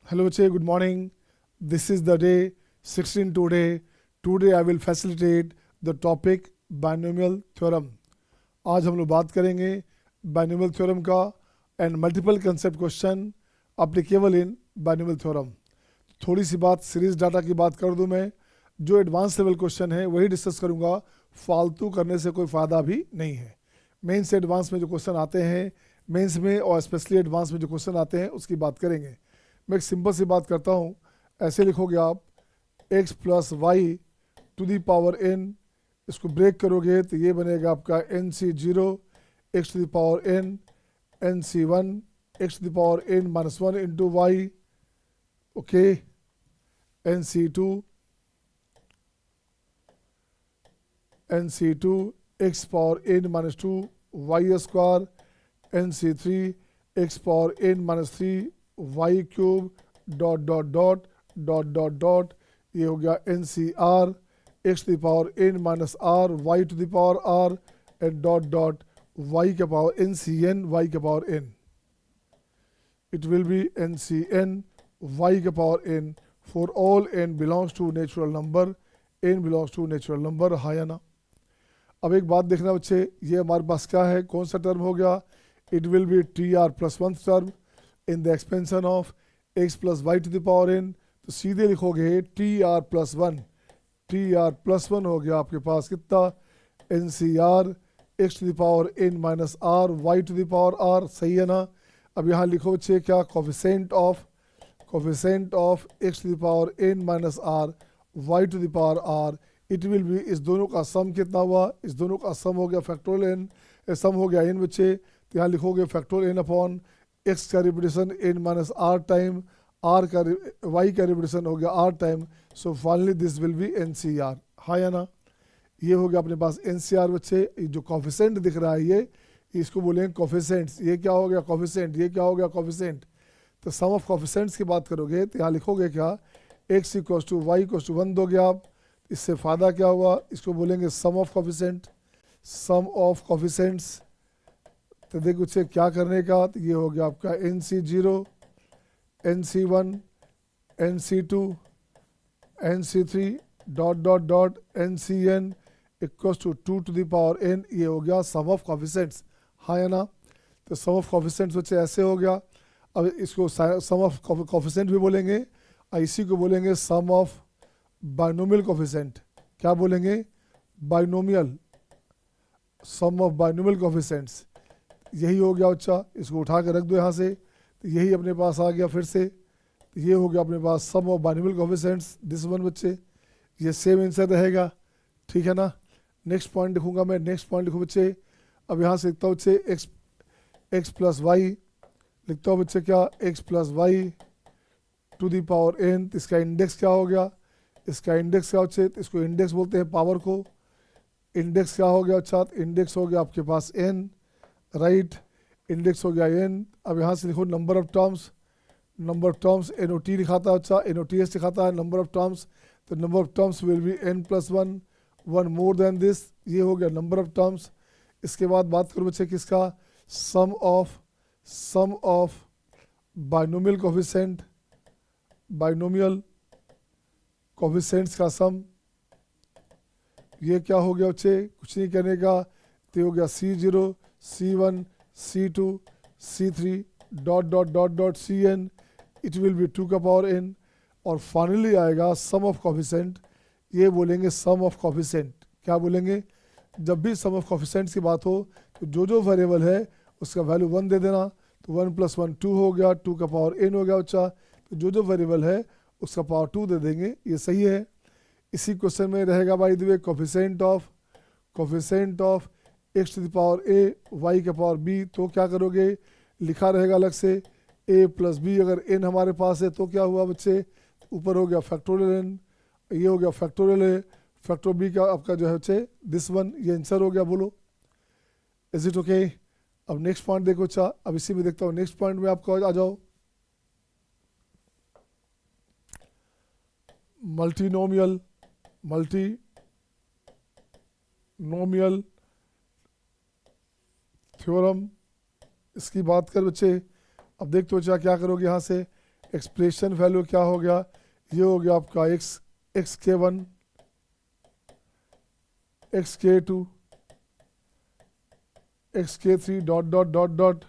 Hello बच्चे, good morning. This is the day 16 today. Today I will facilitate the topic binomial theorem. आज हम लोग बात करेंगे binomial theorem का and multiple concept question applicable in binomial theorem. थोड़ी सी बात सीरीज डाटा की बात कर दूं मैं. जो एडवांस लेवल क्वेश्चन है वही डिस्कस करूंगा. फालतू करने से कोई फ़ायदा भी नहीं है. मेंस से एडवांस में जो क्वेश्चन आते हैं, मेंस में और स्पेशली एडवांस में जो क्वेश्चन आते हैं उसकी बात करेंगे. मैं एक सिंपल सी बात करता हूँ. ऐसे लिखोगे आप x plus y to the power n. इसको ब्रेक करोगे तो ये बनेगा आपका nc0 x to the power n nc1 x to the power n minus 1 into y. Okay, nc2 x power n minus 2 y square nc3 x power n minus 3 y cube dot dot dot dot dot dot. ये हो गया n C r x to the power n minus r y to the power r and dot dot y के power n C n y के power n. It will be n C n y के power n for all n belongs to natural number. N belongs to natural number. हाँ या ना. अब एक बात देखना बच्चे, ये हमारे पास क्या है, कौन सा टर्म हो गया. It will be T r plus one term in the expansion of x plus y to the power n. तो सीधे लिखोगे T r plus one. T r plus one हो गया आपके पास कितना, n C r x to the power n minus r y to the power r. सही है ना. अब यहाँ लिखो बच्चे क्या, coefficient of x to the power n minus r y to the power r. It will be, इस दोनों का सम कितना हुआ, इस दोनों का सम हो गया फैक्टोरियल n. सम हो गया n बच्चे, तो यहाँ लिखोगे फैक्टोरियल n अपॉन x का repetition n minus r time r का y का रिपीटेशन हो गया r time. So finally this will be n C r. हाँ या ना. ये हो गया अपने पास एन सी आर बच्चे. जो कॉफिशेंट दिख रहा है ये, इसको बोलेंगे कॉफिशेंट्स. ये क्या हो गया कॉफिशेंट, ये क्या हो गया कॉफिशेंट. तो सम ऑफ कॉफिशेंट्स की बात करोगे तो यहाँ लिखोगे क्या, x equal to y equal to 1 दोगे आप. इससे फ़ायदा क्या हुआ, इसको बोलेंगे sum of coefficient. Sum of coefficients. तो देखो उसे क्या करने का, तो ये हो गया आपका nc0 nc1 nc2 nc3 dot dot dot ncn equals to 2 to the power n. ये हो गया सम ऑफ कॉफिशेंट्स. हाँ या ना. तो सम ऑफ कॉफिशेंट्स बच्चे ऐसे हो गया. अब इसको सम ऑफ कॉफिशेंट भी बोलेंगे, इसी को बोलेंगे सम ऑफ बाइनोमियल कॉफिशेंट. क्या बोलेंगे, binomial. Sum of binomial coefficients. यही हो गया बच्चा. इसको उठा कर रख दो यहाँ से, तो यही अपने पास आ गया फिर से. तो ये हो गया अपने पास sum of binomial coefficients. This one बच्चे, ये सेम आंसर रहेगा. ठीक है ना. नेक्स्ट पॉइंट लिखूंगा मैं. नेक्स्ट पॉइंट लिखो बच्चे. अब यहाँ से लिखता हूँ बच्चे एक्स प्लस वाई. लिखता हूँ बच्चे क्या, x plus y to the power n. इसका इंडेक्स क्या हो गया, इसका इंडेक्स क्या बच्चे, इसको इंडेक्स बोलते हैं पावर को. इंडेक्स क्या हो गया अच्छा, इंडेक्स हो गया आपके पास एन. राइट, इंडेक्स हो गया एन. अब यहाँ से लिखो number of terms. Number of terms N O T लिखाता है अच्छा, एन ओ टी एस लिखाता है नंबर ऑफ टर्म्स. तो number of terms will be n plus one, one more than this. ये हो गया नंबर ऑफ टर्म्स. इसके बाद बात करो बच्चे किसका, sum of binomial coefficient. Binomial coefficients का सम. ये क्या हो गया बच्चे, कुछ नहीं करने का. तो हो गया C0 C1 C2 C3 dot dot dot dot Cn. It will B 2 का पावर n. और फाइनली आएगा सम ऑफ कॉफिशेंट. ये बोलेंगे सम ऑफ कॉफिशेंट. क्या बोलेंगे, जब भी सम ऑफ कॉफिशेंट्स की बात हो तो जो वेरिएबल है उसका वैल्यू 1 दे देना. तो 1 प्लस 1 2 हो गया, 2 का पावर n हो गया बच्चा. तो जो वेरिएबल है उसका पावर 2 दे देंगे. ये सही है. इसी क्वेश्चन में रहेगा by the way coefficient of x to the power a y के पावर बी. तो क्या करोगे, लिखा रहेगा अलग से ए प्लस बी. अगर एन हमारे पास है तो क्या हुआ बच्चे, ऊपर हो गया फैक्टोरियल एन, ये हो गया फैक्टोरियल ए, फैक्टर बी का आपका जो है बच्चे दिस वन. ये आंसर हो गया. बोलो इज इट ओके. अब नेक्स्ट पॉइंट देखो अच्छा. अब इसी में देखता हूँ नेक्स्ट पॉइंट में आपको आ जाओ. Multinomial theorem. इसकी बात कर बच्चे. अब देखते हो क्या करोगे, यहाँ से एक्सप्रेशन वैल्यू क्या हो गया, ये हो गया आपका xk1 xk2 xk3 dot dot dot dot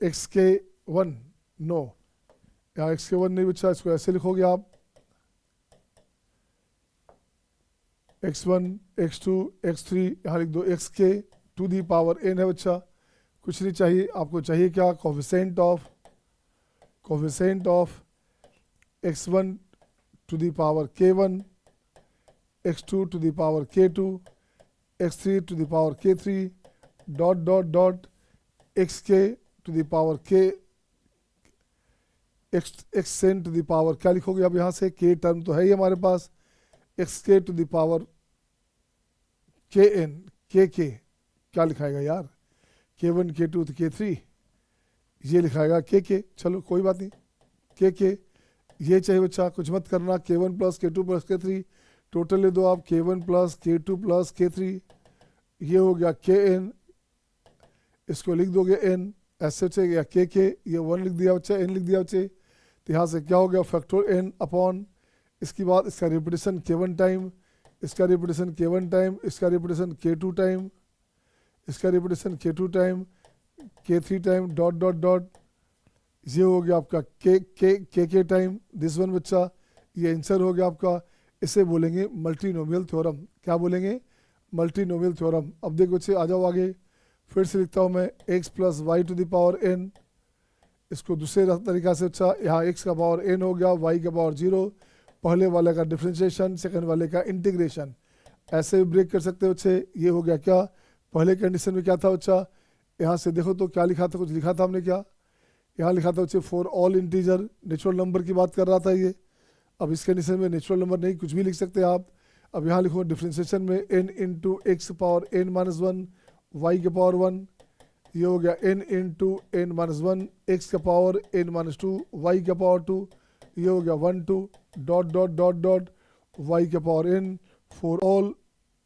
xk1, no यहाँ xk1 नहीं बचा, इसको ऐसे लिखोगे आप x1 x2 x3, यहाँ लिख दो xk to the power n है बच्चा, कुछ नहीं चाहिए आपको, चाहिए क्या, coefficient of x1 to the power k1, x2 to the power k2, x3 to the power k3 dot dot dot xk to the power k xn to the power, क्या लिखोगे आप यहाँ से, k टर्म तो है ही हमारे पास, xk to the power kn kk, क्या लिखाएगा यार, k1 k2 तो k3, ये लिखाएगा kk, चलो कोई बात नहीं, kk ये चाहिए बच्चा, कुछ मत करना, k1 plus k2 plus k3 total ले दो आप, k1 plus k2 plus k3, ये हो गया kn, इसको लिख दोगे n ऐसे बच्चे, या kk, ये 1 लिख दिया बच्चा, n लिख दिया बच्चे, तो यहाँ से क्या हो गया, फैक्टर n अपॉन, इसके बाद इसका रिपीटेशन k1 टाइम, इसका रिपीटेशन k1 टाइम, इसका रिपीटेशन k2 टाइम, इसका repetition k2 time, k3 time dot dot dot, ये हो गया आपका k टाइम दिस वन बच्चा, ये आंसर हो गया आपका, इसे बोलेंगे मल्टीनोमियल थ्योरम, क्या बोलेंगे, मल्टीनोमियल थ्योरम। अब देखो बच्चे आ जाओ आगे, फिर से लिखता हूँ मैं x plus y to the power n, इसको दूसरे तरीका से अच्छा, यहाँ x का पावर n हो गया, y का पावर 0, पहले वाले का डिफ्रेंशिएशन, सेकंड वाले का इंटीग्रेशन, ऐसे भी ब्रेक कर सकते हो बच्चे। ये हो गया क्या, पहले कंडीशन में क्या था बच्चा, यहाँ से देखो तो क्या लिखा था, कुछ लिखा था हमने क्या, यहाँ लिखा था बच्चे for all integer, natural number की बात कर रहा था ये। अब इस कंडीशन में नेचुरल नंबर नहीं, कुछ भी लिख सकते हैं आप। अब यहाँ लिखो डिफ्रेंशिएशन में n into x power n minus 1 y के पावर 1, ये हो गया n into n minus 1 x का पावर n माइनस 2 वाई का पावर 2, ये हो गया 1 2 dot dot dot dot y का power n for all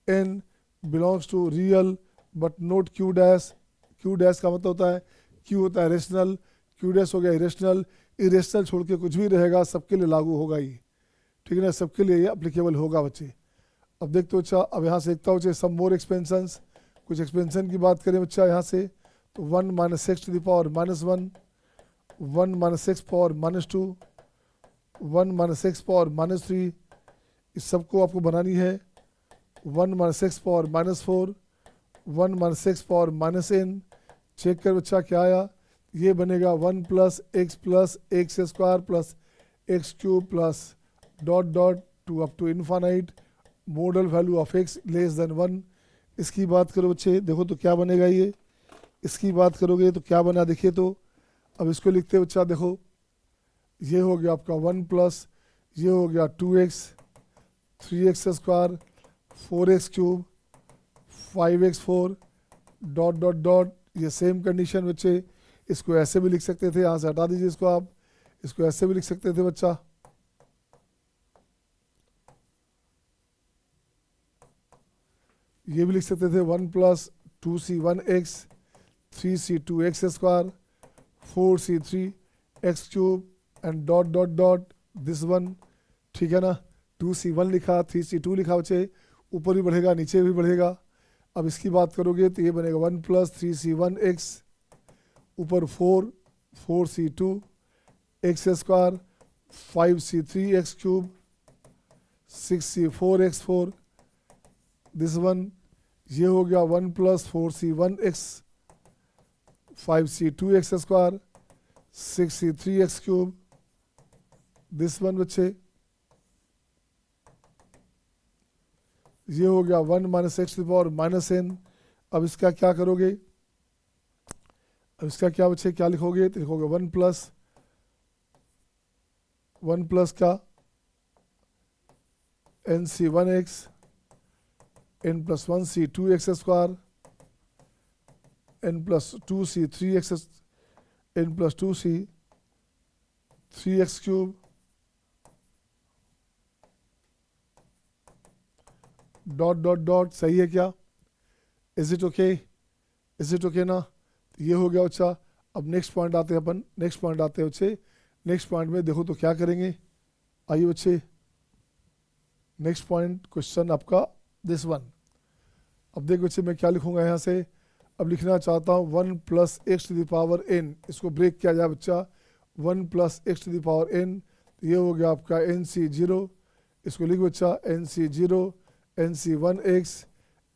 n belongs to real but not Q dash, Q dash का मतलब होता है, क्यू होता है रेशनल, क्यू डैश हो गया इरेशनल, इरेशनल छोड़ के कुछ भी रहेगा सबके लिए लागू होगा ही, ठीक है ना, सबके लिए ये अप्लीकेबल होगा बच्चे। अब देखते हो बच्चा, अब यहाँ से देखता हो बच्चे सम मोर एक्सपेंशंस, कुछ एक्सपेंशन की बात करें बच्चा यहाँ से, तो 1 minus x to the power minus 1, 1 minus x power minus 2, 1 minus x power minus 3, इस सबको आपको बनानी है, 1 minus x power minus 4, 1 minus x power minus n, check कर बच्चा क्या आया, ये बनेगा 1 plus x square plus x cube plus dot dot to up to infinite model value of x less than 1। इसकी बात करो बच्चे, देखो तो क्या बनेगा ये, इसकी बात करोगे तो क्या बना देखिए तो। अब इसको लिखते बच्चा, देखो ये हो गया आपका 1 प्लस, ये हो गया 2x 3x square 4x cube 5x4 dot dot dot, ये सेम कंडीशन बच्चे, इसको ऐसे भी लिख सकते थे, यहाँ से हटा दीजिए इसको आप, इसको ऐसे भी लिख सकते थे बच्चा, ये भी लिख सकते थे 1 plus 2c 1x 3c 2x square 4c 3x cube and dot dot dot this one, ठीक है ना, 2c 1 लिखा 3c 2 लिखा बच्चे, ऊपर भी बढ़ेगा नीचे भी बढ़ेगा। अब इसकी बात करोगे तो ये बनेगा 1 प्लस 3c 1x ऊपर 4c 2 x square 5c 3x cube 6c 4x4 this one, ये हो गया 1 plus 4c 1x 5c 2x square 6c 3x cube this one बच्चे, ये हो गया 1 minus x to power minus n। अब इसका क्या करोगे, अब इसका क्या बच्चे क्या लिखोगे, तो लिखोगे 1 प्लस का nc 1x n plus 1c 2x square n plus 2c 3x n plus 2c 3x cube dot dot dot, सही है क्या, इज इट ओके ना, ये हो गया बच्चा। अब नेक्स्ट पॉइंट आते हैं अपन, नेक्स्ट पॉइंट आते हैं बच्चे। नेक्स्ट पॉइंट में देखो तो क्या करेंगे, आइए बच्चे नेक्स्ट पॉइंट क्वेश्चन आपका दिस वन। अब देखो बच्चे मैं क्या लिखूंगा यहाँ से, अब लिखना चाहता हूँ 1 plus x to the power n, इसको ब्रेक किया जाए बच्चा, 1 plus x to the power n, तो ये हो गया आपका NC0, इसको लिख बच्चा NC0, NC1x,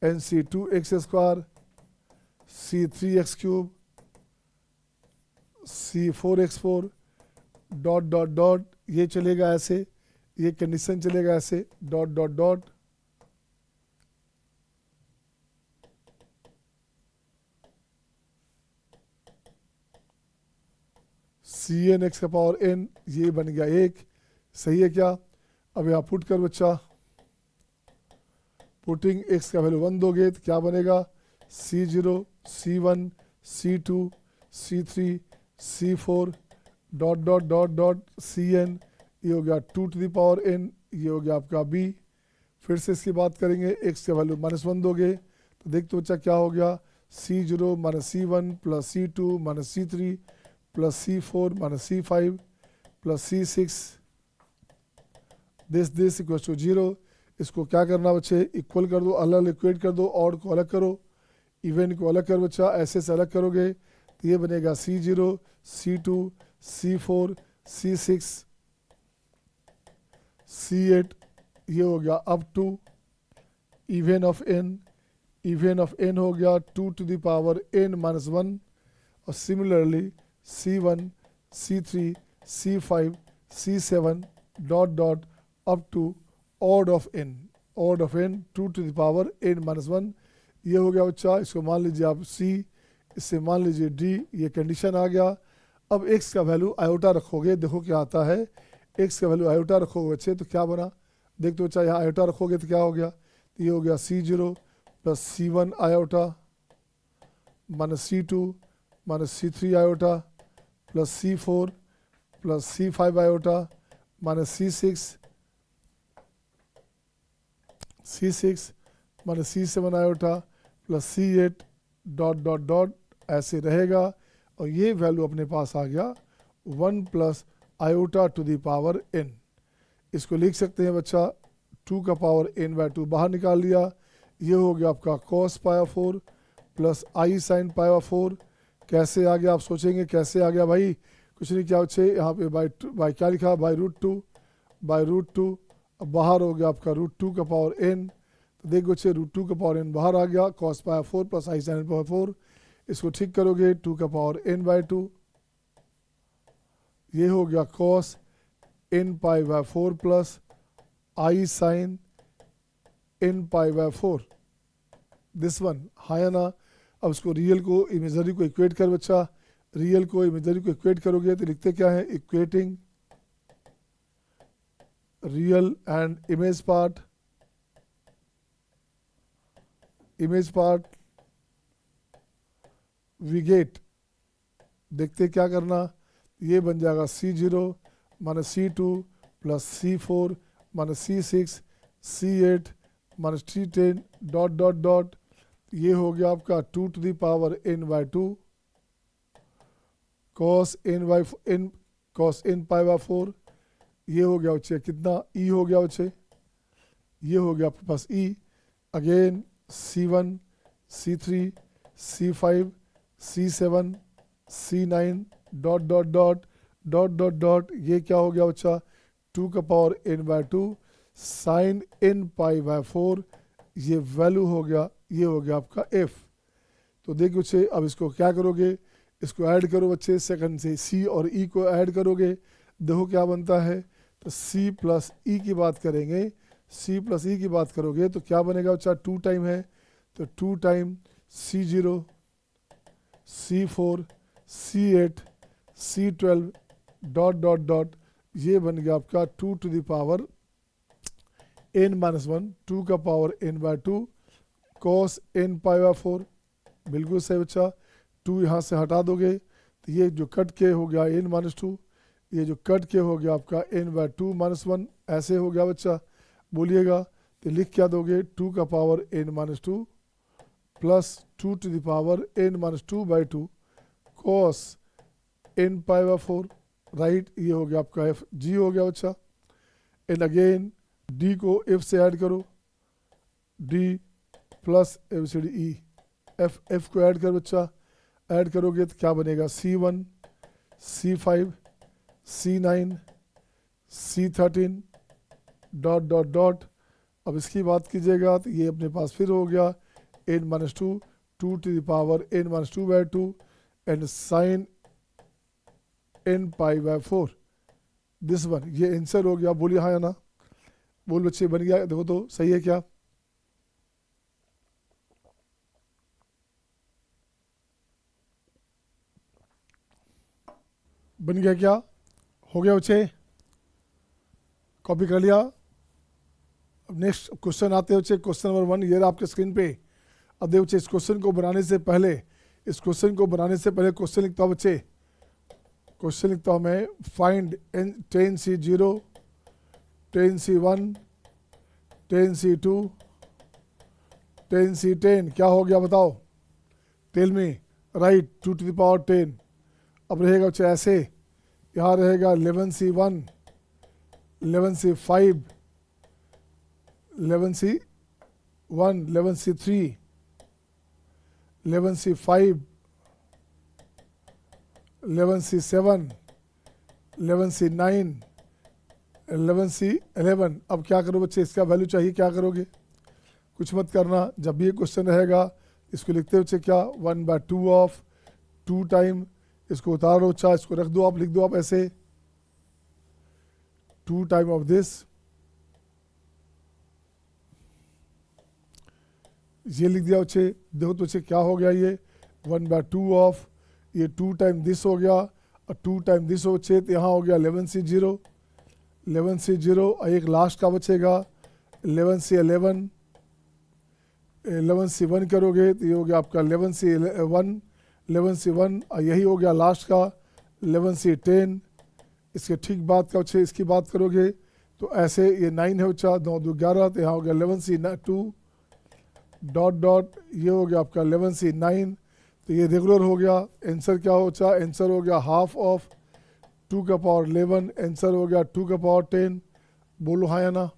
NC2x square, C3x cube, C4x4 dot dot dot, ये चलेगा ऐसे, ये कंडीशन चलेगा ऐसे, dot dot dot, Cn x का पावर n, ये बन गया 1, सही है क्या। अब यहाँ पुट कर बच्चा, पुटिंग x का वैल्यू 1 दोगे तो क्या बनेगा, C0, C1, C2, C3, C4 dot dot dot dot Cn, ये हो गया 2 टू द पावर n, ये हो गया आपका b। फिर से इसकी बात करेंगे, x का वैल्यू -1 दोगे तो देख तो बच्चा क्या हो गया, C0 minus C1 plus C2 minus C3 plus C4 minus C5 plus C6, this equal to 0। इसको क्या करना बच्चे, इक्वल कर दो, अलग इक्वेट कर दो, और को अलग करो, इवन को अलग कर बच्चा, ऐसे से अलग करोगे तो ये बनेगा C0, C2, C4, C6, C8, ये हो गया up to even of n, even of n हो गया 2 to the power n minus 1, और similarly C1, C3, C5, C7 dot dot up to odd of n, odd of n 2 to the power n minus 1, ये हो गया बच्चा। इसको मान लीजिए आप C, इससे मान लीजिए D, ये कंडीशन आ गया। अब x का वैल्यू आयोटा रखोगे, देखो क्या आता है, x का वैल्यू आयोटा रखोगे बच्चे तो क्या बना, देख तो बच्चा यहाँ आयोटा रखोगे तो क्या हो गया, तो ये हो गया C0 plus C1 iota minus C2 minus C3 iota plus C4 plus C5 iota minus C6 minus C7 iota plus C8 dot dot dot, ऐसे रहेगा। और ये वैल्यू अपने पास आ गया 1 plus iota to the power n। इसको लिख सकते हैं बच्चा 2 का पावर n बाय 2 बाहर निकाल लिया, ये हो गया आपका cos पाया 4 प्लस आई साइन पाया 4। कैसे आ गया, आप सोचेंगे कैसे आ गया भाई, कुछ नहीं किया बच्चे, यहाँ पे बाई क्या लिखा, बाई रूट टू, अब बाहर हो गया आपका √2 का पावर n, तो देखो बच्चे √2 का पावर n बाहर आ गया, cos पाया 4 प्लस आई साइन पाया 4, इसको ठीक करोगे 2 का पावर n बाय 2, ये हो गया cos n pi by 4 plus i sine n pi by 4, this one, हाँ या ना। अब उसको रियल को इमेजरी को इक्वेट कर बच्चा, रियल को इमेजरी को इक्वेट करोगे तो लिखते क्या है, equating real and image part we get, देखते क्या करना, ये बन जाएगा C0 minus C2 plus C4 minus C6 C8 minus C10 dot dot dot, ये हो गया आपका 2 to the power n by 2 cos n pi by 4, ये हो गया बच्चे कितना, e हो गया बच्चे, ये हो गया आपके पास e, again C1, C3, C5, C7, C9 dot dot dot dot dot dot, ये क्या हो गया बच्चा 2 का power n by 2 sine n pi by 4, ये वैल्यू हो गया, ये हो गया आपका f। तो देखिए बच्चे अब इसको क्या करोगे, इसको ऐड करो बच्चे, सेकंड से c और e को ऐड करोगे, देखो क्या बनता है, तो c प्लस e की बात करेंगे, c प्लस e की बात करोगे तो क्या बनेगा बच्चा, 2 टाइम है तो 2 time C0 C4 C8 C12 dot dot dot, ये बन गया आपका 2 to the power n minus 1, 2 का power n by 2 cos n pi by 4, बिल्कुल सही बच्चा। 2 यहाँ से हटा दोगे तो ये जो कट के हो गया n माइनस 2, ये जो कट के हो गया आपका n बाय 2 माइनस 1, ऐसे हो गया बच्चा, बोलिएगा तो लिख क्या दोगे, 2 का power n minus 2 plus 2 to the power n minus 2 by 2 cos n pi by 4, right. ये हो गया आपका एफ जी हो गया बच्चा। एंड अगेन डी को एफ से ऐड करो, D plus A B C D E, F को ऐड कर बच्चा, ऐड करोगे तो क्या बनेगा, C1 C5 C9 C13 dot dot dot. अब इसकी बात कीजिएगा तो ये अपने पास फिर हो गया n-2 2 to the power n-2 by 2 and sine n pi by 4 this one. ये आंसर हो गया। बोलिए हाँ या ना, बोल बच्चे, बन गया? देखो तो सही है क्या? बन गया क्या? हो गया बच्चे? कॉपी कर लिया? अब नेक्स्ट क्वेश्चन आते हैं बच्चे, क्वेश्चन नंबर 1 ये रहा आपके स्क्रीन पे। अब देखो बच्चे, इस क्वेश्चन को बनाने से पहले क्वेश्चन लिखता हूँ बच्चे, क्वेश्चन लिखता हूँ मैं, find 10C0 10C1 10C2 10C10। क्या हो गया बताओ, tell me, right, 2 to the power 10। अब रहेगा बच्चे ऐसे, यहाँ रहेगा 11C1 11C5 11C1 11C3 11C5 11C7 11C9 11C11। अब क्या करो बच्चे, इसका वैल्यू चाहिए, क्या करोगे? कुछ मत करना, जब भी ये क्वेश्चन रहेगा इसको लिखते बच्चे क्या, 1/2 ऑफ 2 टाइम, इसको उतारो बच्चा, इसको रख दो, आप लिख दो आप ऐसे 2 टाइम ऑफ दिस, ये लिख दिया बच्चे। देखो तो बच्चे क्या हो गया, ये 1/2 ऑफ, ये 2 टाइम दिस हो गया और 2 टाइम दिस हो बच्चे, तो यहाँ हो गया 11C0 और एक लास्ट का बचेगा 11C11 11C1 करोगे तो ये हो गया आपका 11C1 और यही हो गया लास्ट का 11C10। इसके ठीक बाद का बच्चे, इसकी बात करोगे तो ऐसे ये 9 है बच्चा, 9 2 11, तो यहाँ हो गया 11C2 डॉट डॉट, ये हो गया आपका 11C9। तो ये रेगुलर हो गया। आंसर क्या हो बच्चा, आंसर हो गया हाफ ऑफ 2 का पावर 11, आंसर हो गया 2 का पावर 10। बोलो हाँ या ना,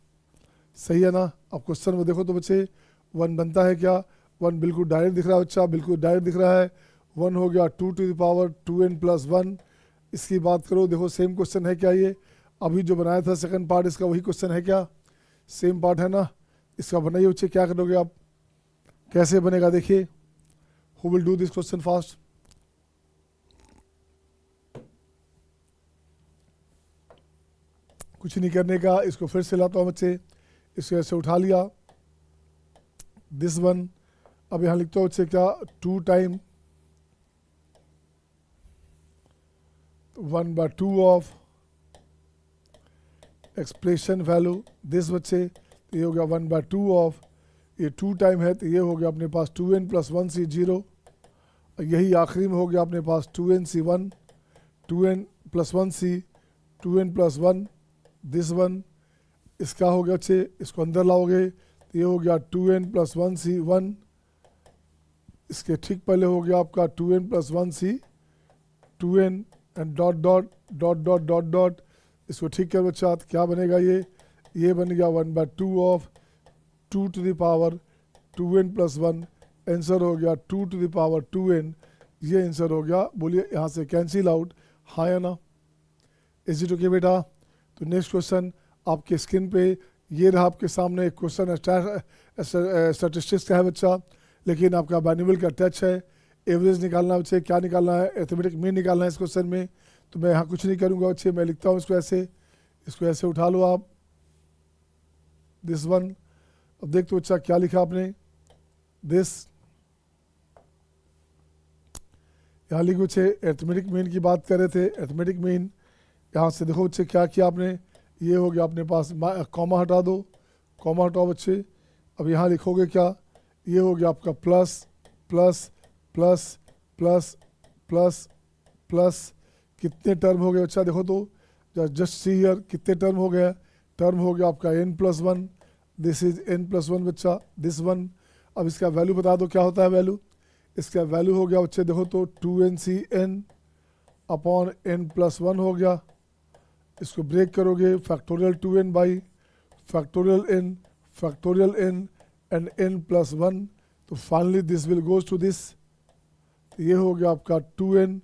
सही है ना? अब क्वेश्चन में देखो तो बच्चे 1 बनता है क्या, 1 बिल्कुल डायरेक्ट दिख रहा है बच्चा, बिल्कुल डायरेक्ट दिख रहा है। 1 हो गया 2 टू द पावर 2n+1। इसकी बात करो, देखो सेम क्वेश्चन है क्या, ये अभी जो बनाया था सेकंड पार्ट इसका वही क्वेश्चन है क्या, सेम पार्ट है ना? इसका बनाइए बच्चे, क्या करोगे आप, कैसे बनेगा देखिए। Who will do this question fast? कुछ नहीं करने का, इसको फिर से लाता हूँ बच्चे, इसको ऐसे उठा लिया, दिस वन। अब यहाँ लिखता हूँ बच्चे क्या, 2 time 1/2 of expression value this बच्चे, तो ये हो गया 1/2 ऑफ, ये 2 टाइम है तो ये हो गया अपने पास 2n+1C0 और यही आखिरी में हो गया अपने पास 2nC1 2n+1C 2n+1 this one. इसका हो गया बच्चे, इसको अंदर लाओगे तो ये हो गया 2n+1C1, इसके ठीक पहले हो गया आपका 2n+1C 2n and dot dot dot dot dot dot. इसको ठीक कर बच्चा, तो क्या बनेगा, ये बन गया 1/2 of 2 to the power 2n+1, answer हो गया 2 टू द पावर 2n। ये आंसर हो गया। बोलिए यहाँ से कैंसिल आउट, हाँ या ना? इज इट ओके बेटा? तो नेक्स्ट क्वेश्चन आपके स्क्रीन पे ये रहा आपके सामने, एक क्वेश्चन स्टैटिस्टिक्स का है बच्चा, लेकिन आपका मैनुअल का टच है। एवरेज निकालना बच्चे, क्या निकालना है, अरिथमेटिक मीन निकालना है इस क्वेश्चन में। तो मैं यहाँ कुछ नहीं करूँगा बच्चे, मैं लिखता हूँ इसको ऐसे उठा लो आप, दिस वन। अब देख तो बच्चा क्या लिखा आपने, दिस, यहाँ लिखो बच्चे अरिथमेटिक मीन की बात कर रहे थे। अरिथमेटिक मीन यहाँ से देखो बच्चे क्या किया आपने, ये हो गया अपने पास, कॉमा हटा दो, कॉमा हटाओ बच्चे। अब यहाँ लिखोगे क्या, ये हो गया आपका plus plus plus plus plus plus, कितने टर्म हो गए बच्चा देखो तो, जस्ट सी हियर कितने टर्म हो गया, टर्म हो गया आपका n+1, दिस इज n+1 बच्चा, दिस वन। अब इसका वैल्यू बता दो क्या होता है वैल्यू, इसका वैल्यू हो गया बच्चे देखो तो 2nCn अपॉन n प्लस 1 हो गया। इसको ब्रेक करोगे factorial 2n by factorial n and n plus 1, तो finally this will goes to this. ये हो गया आपका 2n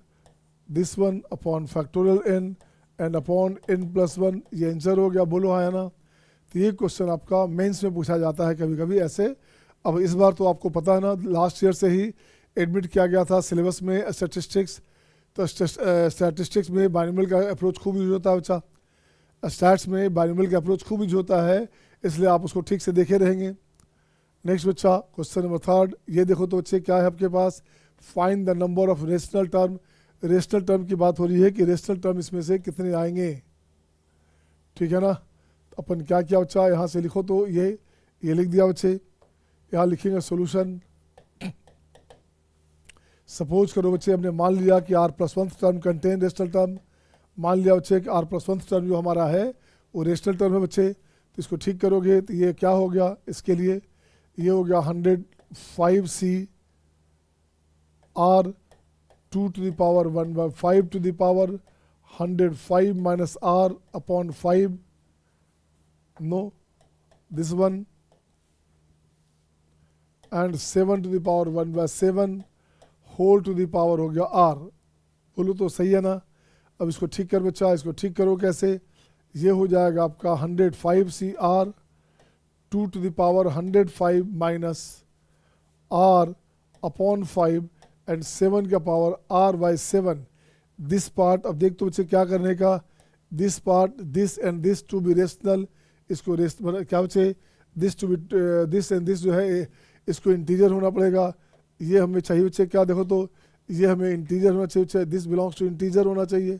this one upon factorial n and upon n plus 1, ये आंसर हो गया। बोलो हाँ या ना। तो ये क्वेश्चन आपका मेंस में पूछा जाता है कभी कभी ऐसे। अब इस बार तो आपको पता है ना, लास्ट ईयर से ही एडमिट किया गया था सिलेबस में स्टैटिस्टिक्स। तो स्टैटिस्टिक्स में बाइनोमियल का अप्रोच खूब यूज होता है बच्चा, स्टैट्स में बाइनोमियल का अप्रोच खूब यूज होता है, इसलिए आप उसको ठीक से देखे रहेंगे। नेक्स्ट बच्चा क्वेश्चन नंबर 3, ये देखो तो बच्चे क्या है आपके पास, find the number of rational term. Rational term की बात हो रही है कि रेशनल टर्म इसमें से कितने आएंगे, ठीक है ना। अपन क्या किया बच्चा, यहाँ से लिखो तो ये लिख दिया बच्चे। यहाँ लिखेंगे सॉल्यूशन। सपोज करो बच्चे हमने मान लिया कि r plus 1 term contain rational term. मान लिया बच्चे कि r प्लस 1 टर्म जो हमारा है वो रेशनल टर्म है बच्चे। तो इसको ठीक करोगे तो ये क्या हो गया, इसके लिए ये हो गया 105c r 2 to the power 1 by 5 to the power 105 minus r upon 5, no, this one, and 7 to the power 1 by 7 whole to the power हो गया r। बोलो तो सही है ना। अब इसको ठीक कर बच्चा, इसको ठीक करो कैसे, ये हो जाएगा आपका 105c r 2 to the power 105 minus r upon 5 and 7 का power r by 7। This part, अब देख तो बच्चे क्या करने का, this part this and this to be rational, इसको क्या बच्चे this to be this and this जो है इसको इंटीजर होना पड़ेगा। ये हमें चाहिए बच्चे क्या, देखो तो ये हमें इंटीजर होना चाहिए बच्चे, दिस बिलोंग्स टू इंटीजर होना चाहिए।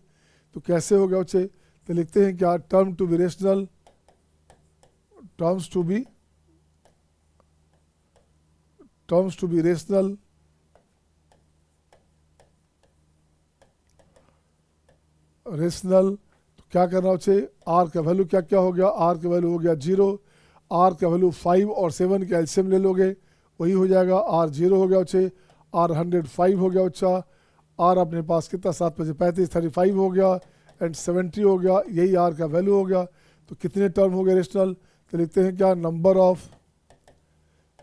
तो कैसे होगा बच्चे, तो लिखते हैं क्या, term to be rational, terms to be rational तो क्या करना बच्चे, आर का वैल्यू क्या क्या हो गया, आर का वैल्यू हो गया 0, आर का वैल्यू 5 और 7 का एलसीएम ले लोगे वही हो जाएगा, आर 0 हो गया बच्चे, आर 105 हो गया बच्चा, आर अपने पास कितना 7 बजे 35 35 हो गया एंड 70 हो गया, यही आर का वैल्यू हो गया। तो कितने टर्म हो गए रेशनल, तो लिखते हैं क्या, नंबर ऑफ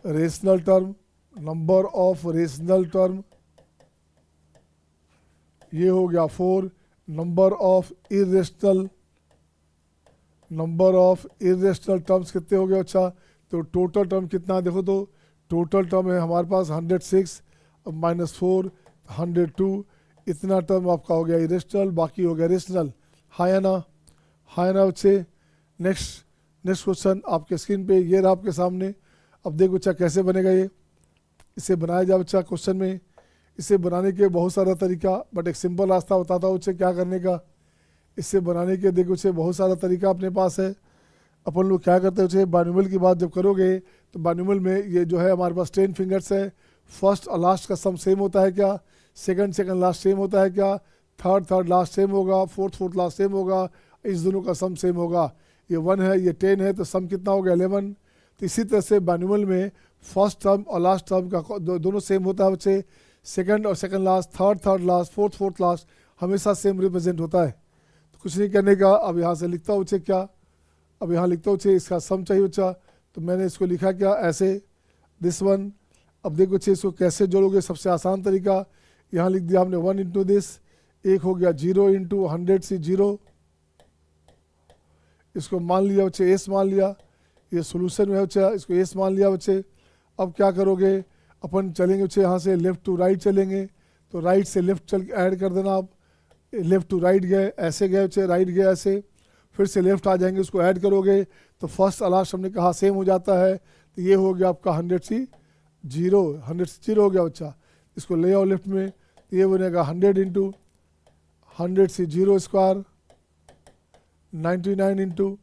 रेशनल टर्म, ये हो गया 4, नंबर ऑफ इरेशनल टर्म्स कितने हो गए अच्छा, तो टोटल टर्म कितना देखो तो टोटल टर्म है हमारे पास 106 माइनस 4 102, इतना टर्म आपका हो गया इरेशनल, बाकी हो गया रेशनल। हाँ या ना बच्चे। नेक्स्ट क्वेश्चन आपके स्क्रीन पे ये रहा आपके सामने। अब देखो बच्चा कैसे बनेगा ये, इसे बनाया जाए बच्चा क्वेश्चन में। इसे बनाने के बहुत सारा तरीका, बट एक सिंपल रास्ता बताता हूँ बच्चे क्या करने का। इसे बनाने के देखो बच्चे बहुत सारा तरीका अपने पास है। अपन लोग क्या करते हैं बच्चे, बाइनोमियल की बात जब करोगे तो बाइनोमियल में ये जो है हमारे पास 10 फिंगर्स है, फर्स्ट और लास्ट का सम सेम होता है क्या, सेकंड लास्ट सेम होता है क्या, थर्ड लास्ट सेम होगा, फोर्थ लास्ट सेम होगा, इस दोनों का सम सेम होगा। ये 1 है ये 10 है, तो सम कितना हो गया 11। तो इसी तरह से बाइनोमियल में फर्स्ट टर्म और लास्ट टर्म का दोनों सेम होता है बच्चे, second last, third last, fourth last हमेशा सेम रिप्रेजेंट होता है। तो कुछ नहीं करने का, अब यहाँ से लिखता हूँ बच्चे क्या, अब यहाँ लिखता हूँ बच्चे इसका सम चाहिए बच्चा, तो मैंने इसको लिखा क्या ऐसे, दिस वन। अब देखो बच्चे इसको कैसे जोड़ोगे, सबसे आसान तरीका यहाँ लिख दिया हमने 1 इंटू दिस, एक हो गया 0 इंटू 100 से 0, इसको मान लिया बच्चे एस मान लिया, ये सोल्यूशन में है बच्चा, इसको एस मान लिया बच्चे। अब क्या करोगे, अपन चलेंगे बच्चे यहाँ से लेफ्ट टू राइट चलेंगे, तो राइट से लेफ्ट चल ऐड कर देना आप, लेफ्ट टू राइट गए ऐसे गए बच्चे, राइट गए ऐसे, फिर से लेफ्ट आ जाएंगे, उसको ऐड करोगे तो फर्स्ट और लास्ट हमने कहा सेम हो जाता है। तो ये हो गया आपका 100 से 0 हो गया बच्चा। इसको ले आओ लेफ्ट में, तो ये बनेगा 100 इंटू 100 से 0 स्क्वायर, 99 इंटू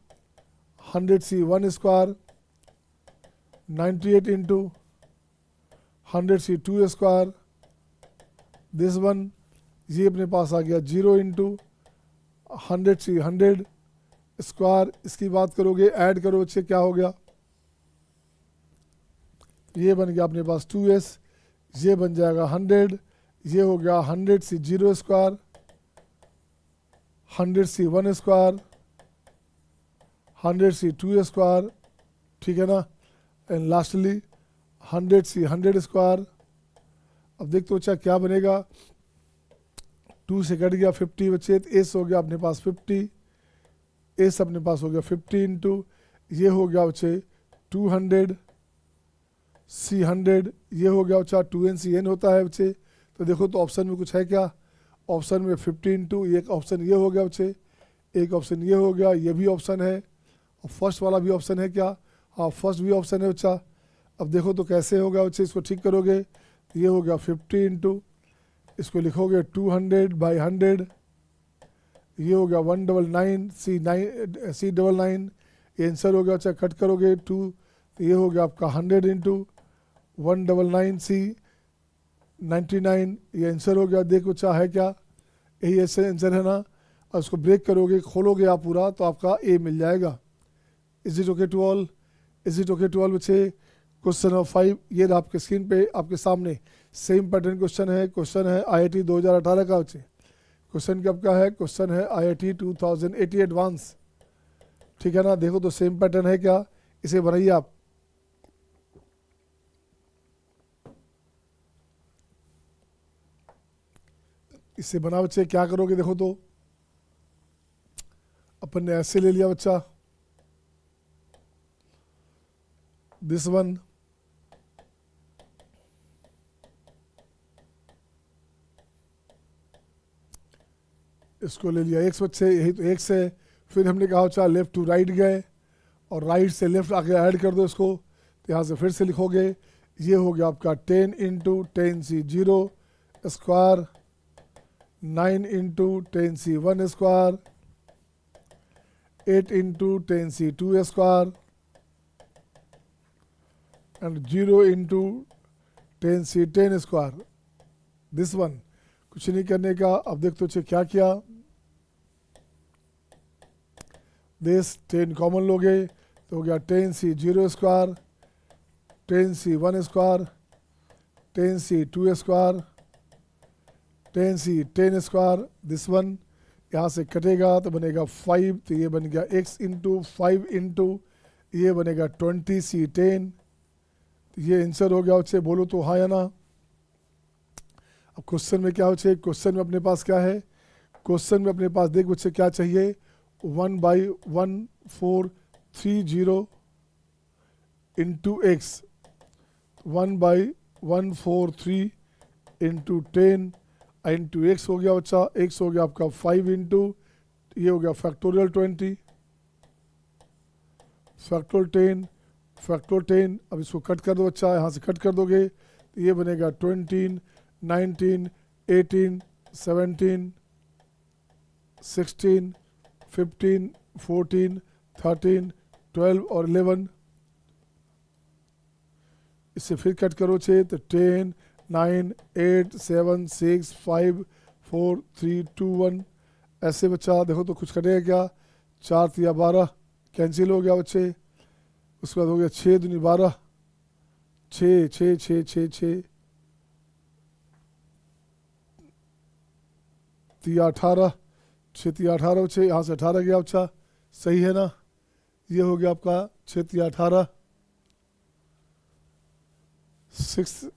100 से 1 स्क्वायर, 98 इंटू 100 से 2 स्क्वायर, दिस वन। ये अपने पास आ गया 0 इंटू 100 से 100 स्क्वायर। इसकी बात करोगे ऐड करो बच्चे क्या हो गया, ये बन गया अपने पास 2s, ये बन जाएगा 100, ये हो गया 100 से 0 square 100C1 square, 100C2 square, ठीक है ना, एंड लास्टली 100C100 स्क्वायर। अब देखते बच्चा क्या बनेगा, 2 से कट गया 50 बच्चे, तो एस हो गया अपने पास 50, एस अपने पास हो गया 50 इंटू ये हो गया बच्चे 200 C100, ये हो गया बच्चा 2NCN होता है बच्चे। तो देखो तो ऑप्शन में कुछ है क्या, ऑप्शन में 50 इंटू एक ऑप्शन ये हो गया बच्चे, एक ऑप्शन ये हो गया, ये भी ऑप्शन है, और फर्स्ट वाला भी ऑप्शन है क्या, हाँ फर्स्ट भी ऑप्शन है बच्चा। अब देखो तो कैसे होगा बच्चे, इसको ठीक करोगे तो ये हो गया 50 इंटू इसको लिखोगे 200/100, ये हो गया 199 C99, ये आंसर हो गया बच्चा। कट करोगे 2 तो ये हो गया आपका 100 इंटू 199 C99, ये आंसर हो गया। देखो बच्चा है क्या, यही ऐसे आंसर है ना। और उसको ब्रेक करोगे, खोलोगे आप पूरा, तो आपका ए मिल जाएगा। Is it okay to all, is it okay to all बच्चे। क्वेश्चन नंबर 5 ये रहा आपके स्क्रीन पे आपके सामने, सेम पैटर्न क्वेश्चन है, क्वेश्चन है IIT 2018 का बच्चे। क्वेश्चन कब का है, क्वेश्चन है IIT 2080 एडवांस, ठीक है ना। देखो तो सेम पैटर्न है क्या, इसे बनाइए आप। इससे बना बच्चे, क्या करोगे देखो तो, अपन ने ऐसे ले लिया बच्चा, दिस वन, इसको ले लिया x बच्चे, यही तो x है। फिर हमने कहा बच्चा लेफ्ट टू राइट गए, और राइट से लेफ्ट आके ऐड कर दो इसको, तो यहाँ से फिर से लिखोगे, ये हो गया आपका 10 into 10C0 square, 9 into 10C1 square, 8 into 10C2 square, and 0 into 10C10 square, this one. कुछ नहीं करने का। अब देख तो क्या किया, दिस 10 कॉमन लोगे तो हो गया 10C0 square, 10C1 square, 10C2 square, 10C10 square, this one. यहाँ से कटेगा तो बनेगा 5, तो ये बन गया x इंटू 5 इंटू ये बनेगा 20C10, तो ये आंसर हो गया बच्चे। बोलो तो हाँ या ना। अब क्वेश्चन में क्या बच्चे, क्वेश्चन में अपने पास क्या है, क्वेश्चन में अपने पास देख बच्चे क्या चाहिए, 1/1430 into x, 1/143 into 10 into x हो गया बच्चा, x हो गया आपका 5 इंटू ये हो गया फैक्टोरियल 20 फैक्टोरियल 10। अब इसको कट कर दो बच्चा, यहाँ से कट कर दोगे तो ये बनेगा 20, 19, 18, 17, 16, 15, 14, 13, 12 और 11। इससे फिर कट करो छे तो 10, 9, 8, 7, 6, 5, 4, 3, 2, 1 ऐसे बच्चा। देखो तो कुछ कटेगा क्या, 4 या 12 कैंसिल हो गया बच्चे। उसके बाद हो गया 6 दूनी 12, 6 6 6 6 6 3 18, 6 3 18 बच्चे। यहाँ से 18 गया बच्चा, सही है ना। ये हो गया आपका 6 3 18, 6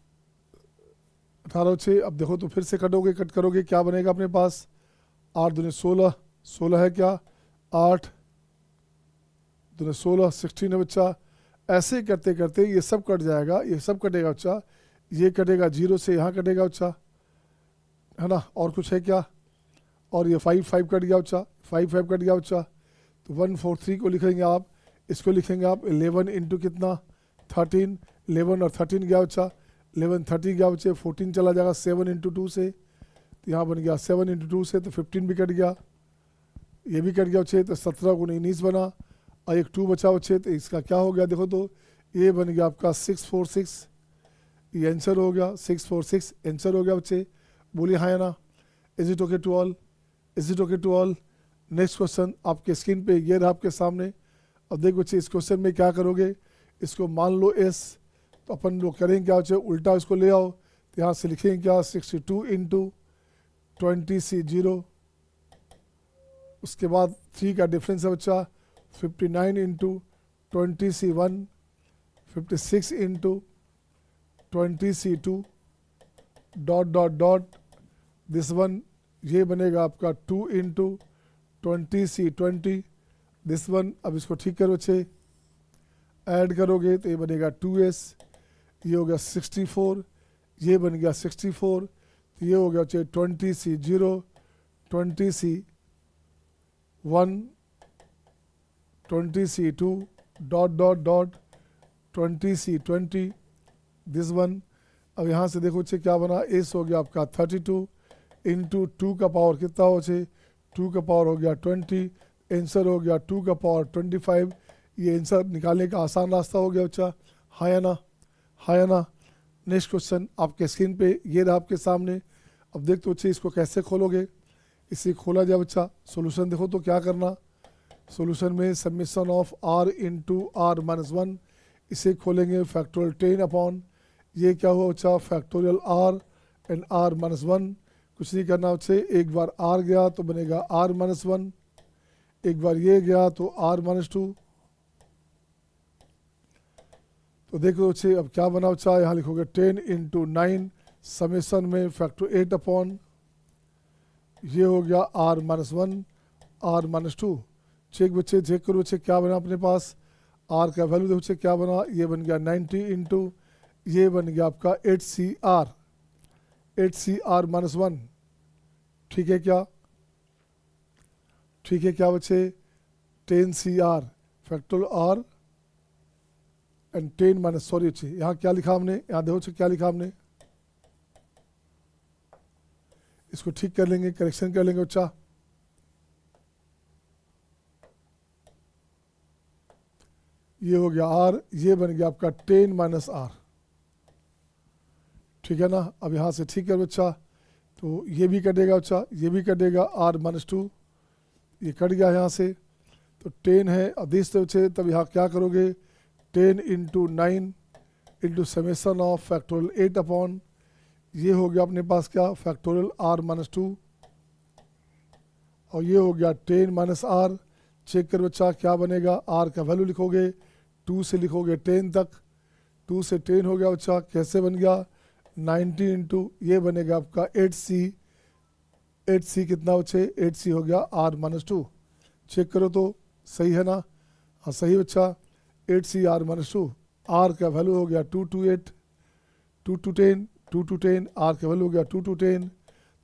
18 बच्चे। अब देखो तो फिर से कटोगे, कट करोगे क्या बनेगा अपने पास, 8 दूनी 16, 16 है क्या, 8 दूनी 16, 16 है बच्चा। ऐसे करते करते ये सब कट जाएगा, ये सब कटेगा बच्चा, ये कटेगा 0 से यहाँ कटेगा बच्चा, है ना। और कुछ है क्या, और ये 5 5 कट गया बच्चा, 5 5 कट गया बच्चा। तो 143 को लिखेंगे आप, इसको लिखेंगे आप 11 इंटू कितना 13, 11 और 13 गया बच्चा, 11 30 गया बच्चे। 14 चला जाएगा 7 इंटू 2 से, तो यहाँ बन गया 7 इंटू 2 से, तो 15 भी कट गया, ये भी कट गया बच्चे। तो 17 को 19 बना, और एक 2 बचा बच्चे। तो इसका क्या हो गया देखो तो, ये बन गया आपका 646, ये आंसर हो गया 646 आंसर हो गया बच्चे। बोलिए हाँ या ना। Is it okay to all, is it okay to all. Next question आपके स्क्रीन पे ये रहा आपके सामने। अब देखो बच्चे इस क्वेश्चन में क्या करोगे, इसको मान लो एस, तो अपन लोग करेंगे क्या बच्चे, उल्टा इसको ले आओ। तो यहाँ से लिखेंगे क्या 62 इंटू 20C0 उसके बाद 3 का डिफरेंस है बच्चा 59 into 20C1, 56 into 20C2 dot dot dot this one, ये बनेगा आपका 2 इंटू 20C20 दिस वन। अब इसको ठीक करो बच्चे, ऐड करोगे तो ये बनेगा 2S, ये हो गया 64, ये बन गया 64, तो ये हो गया बच्चे 20C0, 20C1, 20C2 dot dot dot 20C20 this one. अब यहाँ से देखो बच्चे क्या बना, एस हो गया आपका 32 इंटू 2 का पावर कितना हो बच्चे 2 का पावर हो गया 20, आंसर हो गया 2 का पावर 25। ये आंसर निकालने का आसान रास्ता हो गया बच्चा, हाँ या ना, हाँ या ना। नेक्स्ट क्वेश्चन आपके स्क्रीन पे ये रहा आपके सामने। अब देखते बच्चे इसको कैसे खोलोगे, इसे खोला जाए बच्चा। सॉल्यूशन देखो तो क्या करना, सॉल्यूशन में summation of r into r minus 1, इसे खोलेंगे फैक्टोरियल 10 अपॉन, ये क्या हुआ बच्चा factorial r and r minus 1। कुछ नहीं करना बच्चे, एक बार r गया तो बनेगा r माइनस 1, एक बार ये गया तो r माइनस 2। तो देखो बच्चे अब क्या बना बच्चा, यहाँ लिखोगे 10 इंटू 9 समेशन में फैक्टर 8 अपॉन, ये हो गया r minus 1 r minus 2। Check बच्चे, चेक करो बच्चे क्या बना अपने पास, r का वैल्यू देखो बच्चे क्या बना, ये बन गया 90 इंटू ये बन गया आपका 8CR माइनस 1। ठीक है क्या, ठीक है क्या बच्चे, 10CR factorial r and 10 minus, sorry बच्चे यहाँ क्या लिखा हमने, यहाँ देखो बच्चे क्या लिखा हमने, इसको ठीक कर लेंगे, करेक्शन कर लेंगे बच्चा। ये हो गया r, ये बन गया आपका 10 माइनस r। ठीक है ना। अब यहाँ से ठीक है बच्चा, तो ये भी कटेगा बच्चा, ये भी कटेगा r माइनस 2, ये कट गया यहाँ से, तो 10 है आदेश से बच्चे। तब यहाँ क्या करोगे, 10 into 9 into summation of factorial 8 upon, ये हो गया अपने पास क्या फैक्टोरियल r माइनस 2, और ये हो गया 10 माइनस r। चेक कर बच्चा क्या बनेगा, r का वैल्यू लिखोगे 2 से लिखोगे 10 तक, 2 से 10 हो गया बच्चा, कैसे बन गया 90 इंटू ये बनेगा आपका 8C, 8C कितना बच्चे 8C हो गया r माइनस 2। चेक करो तो सही है ना, हाँ सही बच्चा, 8C r माइनस 2। r का वैल्यू हो गया 2 to 8, 2 to 10, 2 to 10, r का वैल्यू हो गया 2 to 10।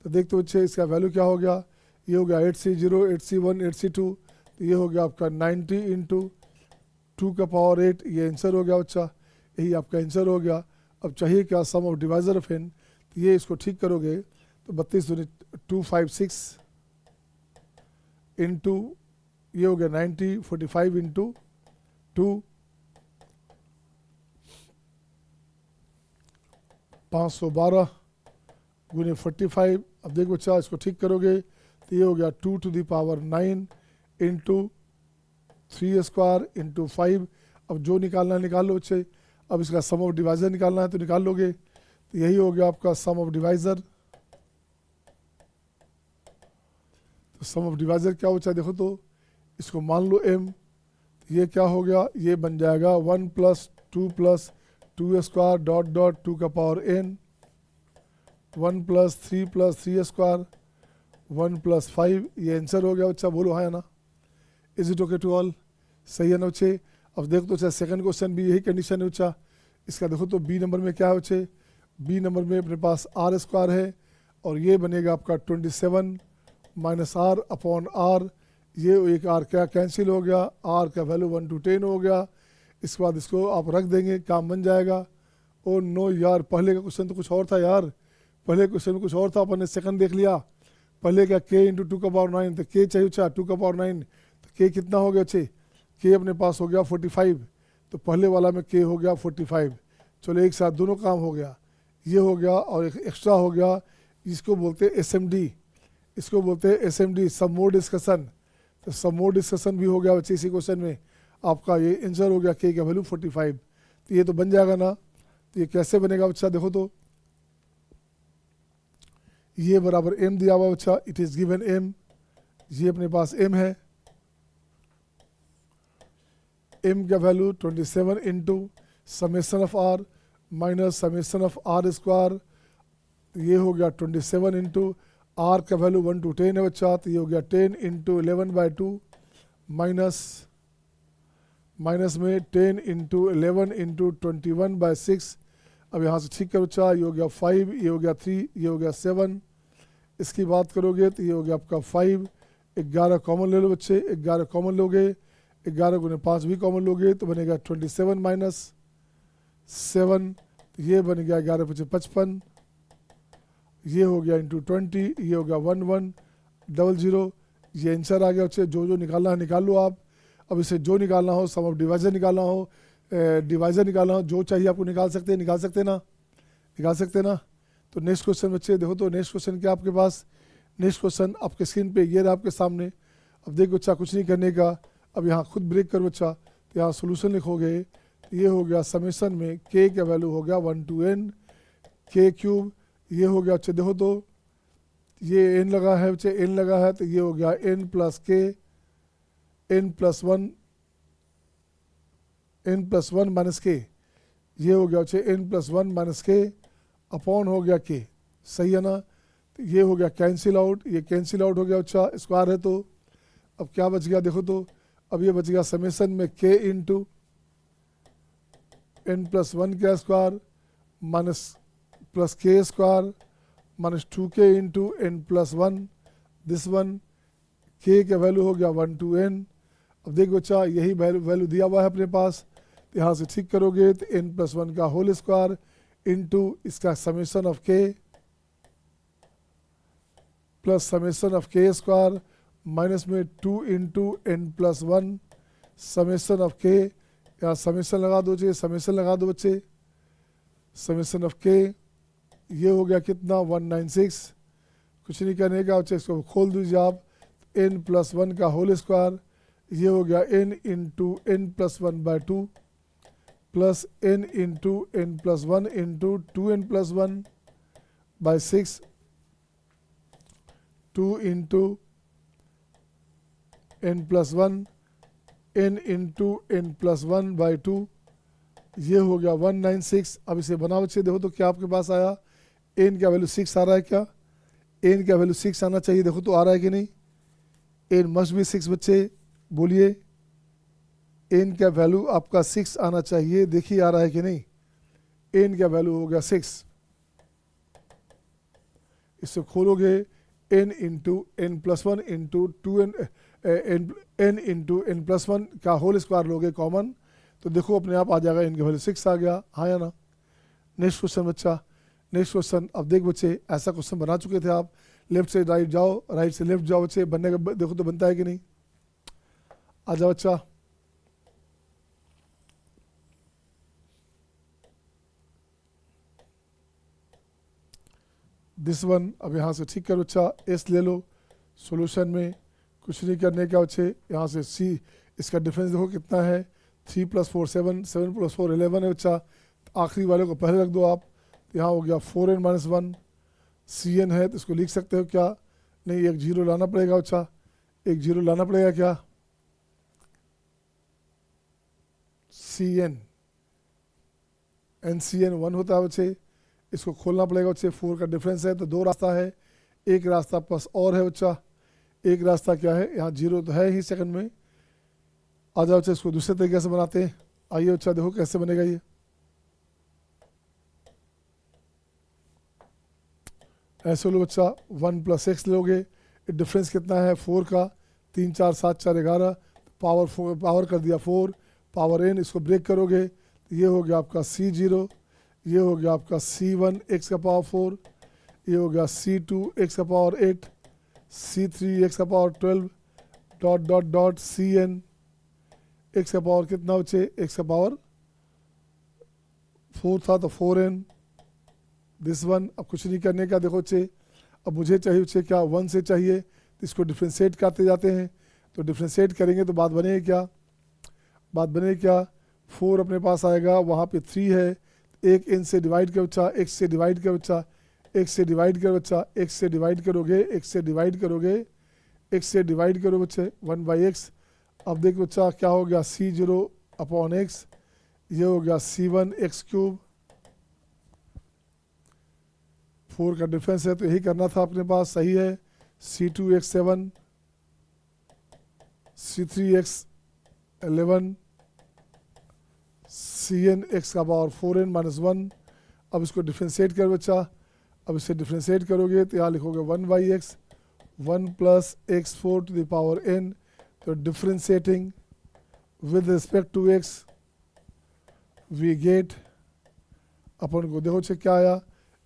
तो देखते बच्चे इसका वैल्यू क्या हो गया, ये हो गया 8C0, 8C1, 8C2, तो ये हो गया आपका 90 इंटू 2 का पावर 8, ये आंसर हो गया बच्चा, यही आपका आंसर हो गया। अब चाहिए क्या सम ऑफ डिवाइजर ऑफ n, तो ये इसको ठीक करोगे तो 32 दूनी 256 इंटू ये हो गया 90, 45 इंटू 2, 512 गुने 45। अब देखो बच्चा इसको ठीक करोगे तो ये हो गया 2 to the power 9 into 3 square into 5। अब जो निकालना है निकाल लो बच्चे। अब इसका सम ऑफ डिवाइजर निकालना है तो निकाल लोगे, तो यही हो गया आपका सम ऑफ डिवाइजर। तो सम ऑफ डिवाइजर क्या होता है देखो तो, इसको मान लो m, तो ये क्या हो गया, ये बन जाएगा 1 plus 2 plus 2 square dot dot 2 का power n, 1 plus 3 square 1 plus 5, ये आंसर हो गया बच्चा। बोलो हाँ या ना, is it okay to all, सही है ना बच्चे। अब देखो तो सेकंड क्वेश्चन भी यही कंडीशन है बच्चा। इसका देखो तो बी नंबर में क्या है बच्चे, बी नंबर में अपने पास r स्क्वायर है और ये बनेगा आपका 27 माइनस r अपॉन r, ये एक r क्या कैंसिल हो गया, r का वैल्यू 1 to 10 हो गया। इसके बाद इसको आप रख देंगे, काम बन जाएगा। ओ नो यार, पहले का क्वेश्चन तो कुछ और था यार, पहले क्वेश्चन में कुछ और था, अपन ने सेकंड देख लिया। पहले क्या k इंटू 2 का पावर 9, तो k चाहिए बच्चा 2 का पावर 9, तो k कितना हो गया बच्चे, k अपने पास हो गया 45, तो पहले वाला में k हो गया 45। चलो एक साथ दोनों काम हो गया, ये हो गया और एक एक्स्ट्रा हो गया, इसको बोलते हैं SMD, इसको बोलते हैं SMD सम मोर डिस्कशन। तो सम मोर डिस्कशन भी हो गया बच्चे इसी क्वेश्चन में। आपका ये आंसर हो गया k का वैल्यू 45, तो ये तो बन जाएगा ना। तो ये कैसे बनेगा बच्चा, देखो तो ये बराबर m दिया हुआ बच्चा, इट इज़ गिवन m, ये अपने पास m है, m का value 27 into summation of r minus summation of r square, ये हो गया 27 इंटू r का वैल्यू 1 to 10 है बच्चा, तो ये हो गया 10 इंटू 11/2 माइनस में 10 इंटू 11 इंटू 21/6। अब यहाँ से ठीक कर बच्चा, ये हो गया 5, ये हो गया 3, ये हो गया 7। इसकी बात करोगे तो ये हो गया आपका 5, 11 कॉमन ले लो बच्चे, 11 कॉमन लोगे, 11 गुने 5 भी कॉमन लोगे तो बनेगा 27 माइनस 7, तो ये बन गया 11 × 55, ये हो गया इंटू 20, ये हो गया 1100। ये आंसर आ गया बच्चे। जो जो निकालना है निकाल लो आप। अब इसे जो निकालना हो, सम ऑफ डिवाइजर निकालना हो, डिवाइजर निकालना हो, जो चाहिए आपको निकाल सकते हैं, निकाल सकते ना। तो नेक्स्ट क्वेश्चन बच्चे देखो, तो नेक्स्ट क्वेश्चन क्या आपके पास, नेक्स्ट क्वेश्चन आपके स्क्रीन पे ये रहा आपके सामने। अब देखो बच्चा, कुछ नहीं करने का, अब यहाँ खुद ब्रेक कर बच्चा, तो यहाँ सोल्यूशन लिखोगे, तो ये हो गया समेसन में k का वैल्यू हो गया 1 to n k³, ये हो गया बच्चे। देखो तो ये n लगा है बच्चे, n लगा है, तो ये हो गया n + k, n + 1 - k, ये हो गया बच्चे n + 1 - k अपॉन हो गया k, सही है ना। तो ये हो गया कैंसिल आउट, ये कैंसिल आउट हो गया बच्चा, स्क्वायर है तो अब क्या बच गया देखो तो, अब ये बच गया समेसन में k इंटू n + 1 का square minus plus k square minus 2k into n + 1 this one, k का वैल्यू हो गया 1 to n। अब देखो बच्चा, यही वैल्यू दिया हुआ है अपने पास, तो यहाँ से ठीक करोगे तो n + 1 का होल स्क्वायर इंटू इसका summation of k plus summation of k square minus में 2 into n + 1 summation of k, या समेसन लगा दो बच्चे, समेसन लगा दो बच्चे, समेसन ऑफ k, ये हो गया कितना 196। कुछ नहीं करने का बच्चे, इसको खोल दीजिए आप, n + 1 का होल स्क्वायर, ये हो गया n into n + 1/2 plus n into n + 1 into 2n + 1/6 2 into n + 1 n into n + 1/2, ये हो गया 196। अब इसे बना बच्चे, देखो तो क्या आपके पास आया, n का वैल्यू 6 आ रहा है क्या, n का वैल्यू 6 आना चाहिए, देखो तो आ रहा है कि नहीं, n मस्ट बी 6 बच्चे, बोलिए n का वैल्यू आपका 6 आना चाहिए, देखिए आ रहा है कि नहीं, n का वैल्यू हो गया 6। इससे खोलोगे n into n + 1 into 2n n into n + 1 का होल स्क्वायर लोगे कॉमन, तो देखो अपने आप आ जाएगा, n का वैल्यू 6 आ गया, हाँ या ना। नेक्स्ट क्वेश्चन बच्चा, नेक्स्ट क्वेश्चन। अब देख बच्चे, ऐसा क्वेश्चन बना चुके थे आप, लेफ्ट से राइट जाओ, राइट से लेफ्ट जाओ बच्चे, बनने का देखो तो बनता है कि नहीं, आ जाओ बच्चा। दिस वन, अब यहाँ से ठीक करो बच्चा, एस ले लो सॉल्यूशन में, कुछ नहीं करने का बच्चे, यहाँ से सी, इसका डिफरेंस देखो कितना है, 3 + 4 7, 7 + 4 11 है बच्चा, आखिरी वाले को पहले रख दो आप, तो यहाँ हो गया 4n - 1 cn है, तो इसको लिख सकते हो क्या, नहीं एक जीरो लाना पड़ेगा बच्चा, एक जीरो लाना पड़ेगा क्या, cn NCN 1 होता है बच्चे, इसको खोलना पड़ेगा बच्चे, 4 का डिफरेंस है तो 2 रास्ता है, एक रास्ता प्लस और है बच्चा, एक रास्ता क्या है, यहाँ जीरो तो है ही सेकंड में। आ जाओ बच्चा, इसको दूसरे तरीके से बनाते हैं, आइए बच्चा देखो कैसे बनेगा ये, ऐसे लो बच्चा, 1 + x लोगे, डिफरेंस कितना है 4 का, 3 4 7 4 11, पावर कर दिया 4, पावर n, इसको ब्रेक करोगे तो ये हो गया आपका c0, ये हो गया आपका c1 x का पावर 4, ये हो गया c2 x का पावर 8, c3 x का power 12 dot dot dot cn x का पावर कितना बच्चे, x का पावर 4 था तो 4n दिस वन। अब कुछ नहीं करने का, देखो बच्चे, अब मुझे चाहिए बच्चे क्या, 1 से चाहिए, तो इसको डिफ्रेंशिएट करते जाते हैं, तो डिफ्रेंशिएट करेंगे तो बात बनेगी क्या, बात बनेगी क्या, 4 अपने पास आएगा, वहाँ पे 3 है, एक n से डिवाइड कर बच्चा, x से डिवाइड कर बच्चा, x से डिवाइड कर बच्चा, x से डिवाइड करोगे, x से डिवाइड करोगे, x से डिवाइड करो बच्चे 1/x। अब देखो बच्चा क्या हो गया C0/x, ये हो गया C1x³। 4 का डिफरेंस है तो यही करना था अपने पास, सही है। C2x7, C3x11, Cn(x⁴n-1). अब इसको डिफ्रेंशिएट कर बच्चा। अब इसे डिफ्रेंशिएट करोगे तो यहाँ लिखोगे 1/x 1 + x⁴n। तो differentiating with respect to x we get, अपन को देखो चेक क्या आया,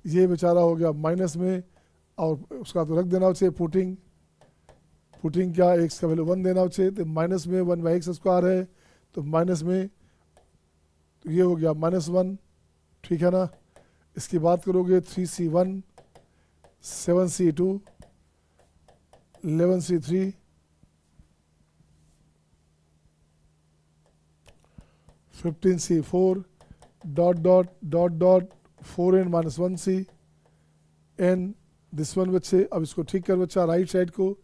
ये बेचारा हो गया माइनस में, और उसका तो रख देना चाहिए पुटिंग क्या, x का वैल्यू 1 देना चाहिए, तो माइनस में 1/x² है, तो माइनस में तो ये हो गया -1, ठीक है ना। इसकी बात करोगे 3c1 7c2 11c3 15c4 ... 4n-1c n this one बच्चे। अब इसको ठीक कर बच्चा, राइट साइड को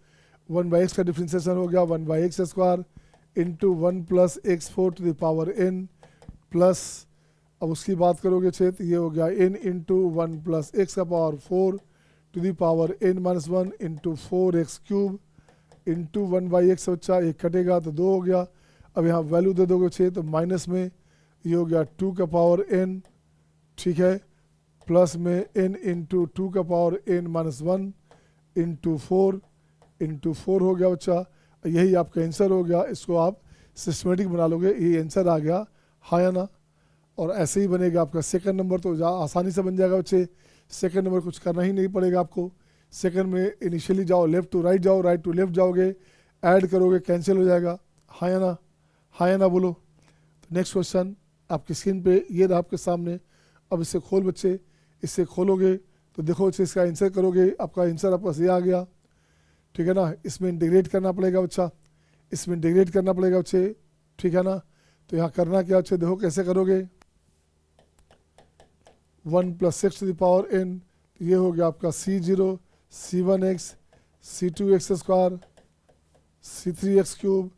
1/x का डिफ्रेंसिएशन हो गया 1/x² इंटू 1 + x⁴n प्लस, अब उसकी बात करोगे छेद, ये हो गया n into 1 + x⁴n-1 into 4x³ into 1/x बच्चा, एक कटेगा तो 2 हो गया। अब यहाँ वैल्यू दे दोगे छेद, तो माइनस में ये हो गया 2n, ठीक है, प्लस में n इंटू 2n-1 इंटू 4 हो गया बच्चा। यही आपका आंसर हो गया। इसको आप सिस्टमेटिक बना लोगे, ये आंसर आ गया, हाँ या ना। और ऐसे ही बनेगा आपका सेकंड नंबर, तो आसानी से बन जाएगा बच्चे। सेकंड नंबर कुछ करना ही नहीं पड़ेगा आपको। सेकंड में इनिशियली जाओ, लेफ्ट टू राइट जाओ, राइट टू लेफ्ट जाओगे, ऐड करोगे, कैंसिल हो जाएगा, हाँ या ना, हाँ या ना बोलो। तो नेक्स्ट क्वेश्चन आपकी स्क्रीन पे ये रहा आपके सामने। अब इसे खोल बच्चे, इससे खोलोगे तो देखो बच्चे इसका आंसर करोगे, आपका आंसर आपके पास ये आ गया, ठीक है ना। इसमें इंटीग्रेट करना पड़ेगा बच्चा, इसमें इंटीग्रेट करना पड़ेगा बच्चे, ठीक है ना। तो यहाँ करना क्या बच्चे, देखो कैसे करोगे, 1 + x⁴n, ये हो गया आपका C0 C1x C2x², C3x³ ...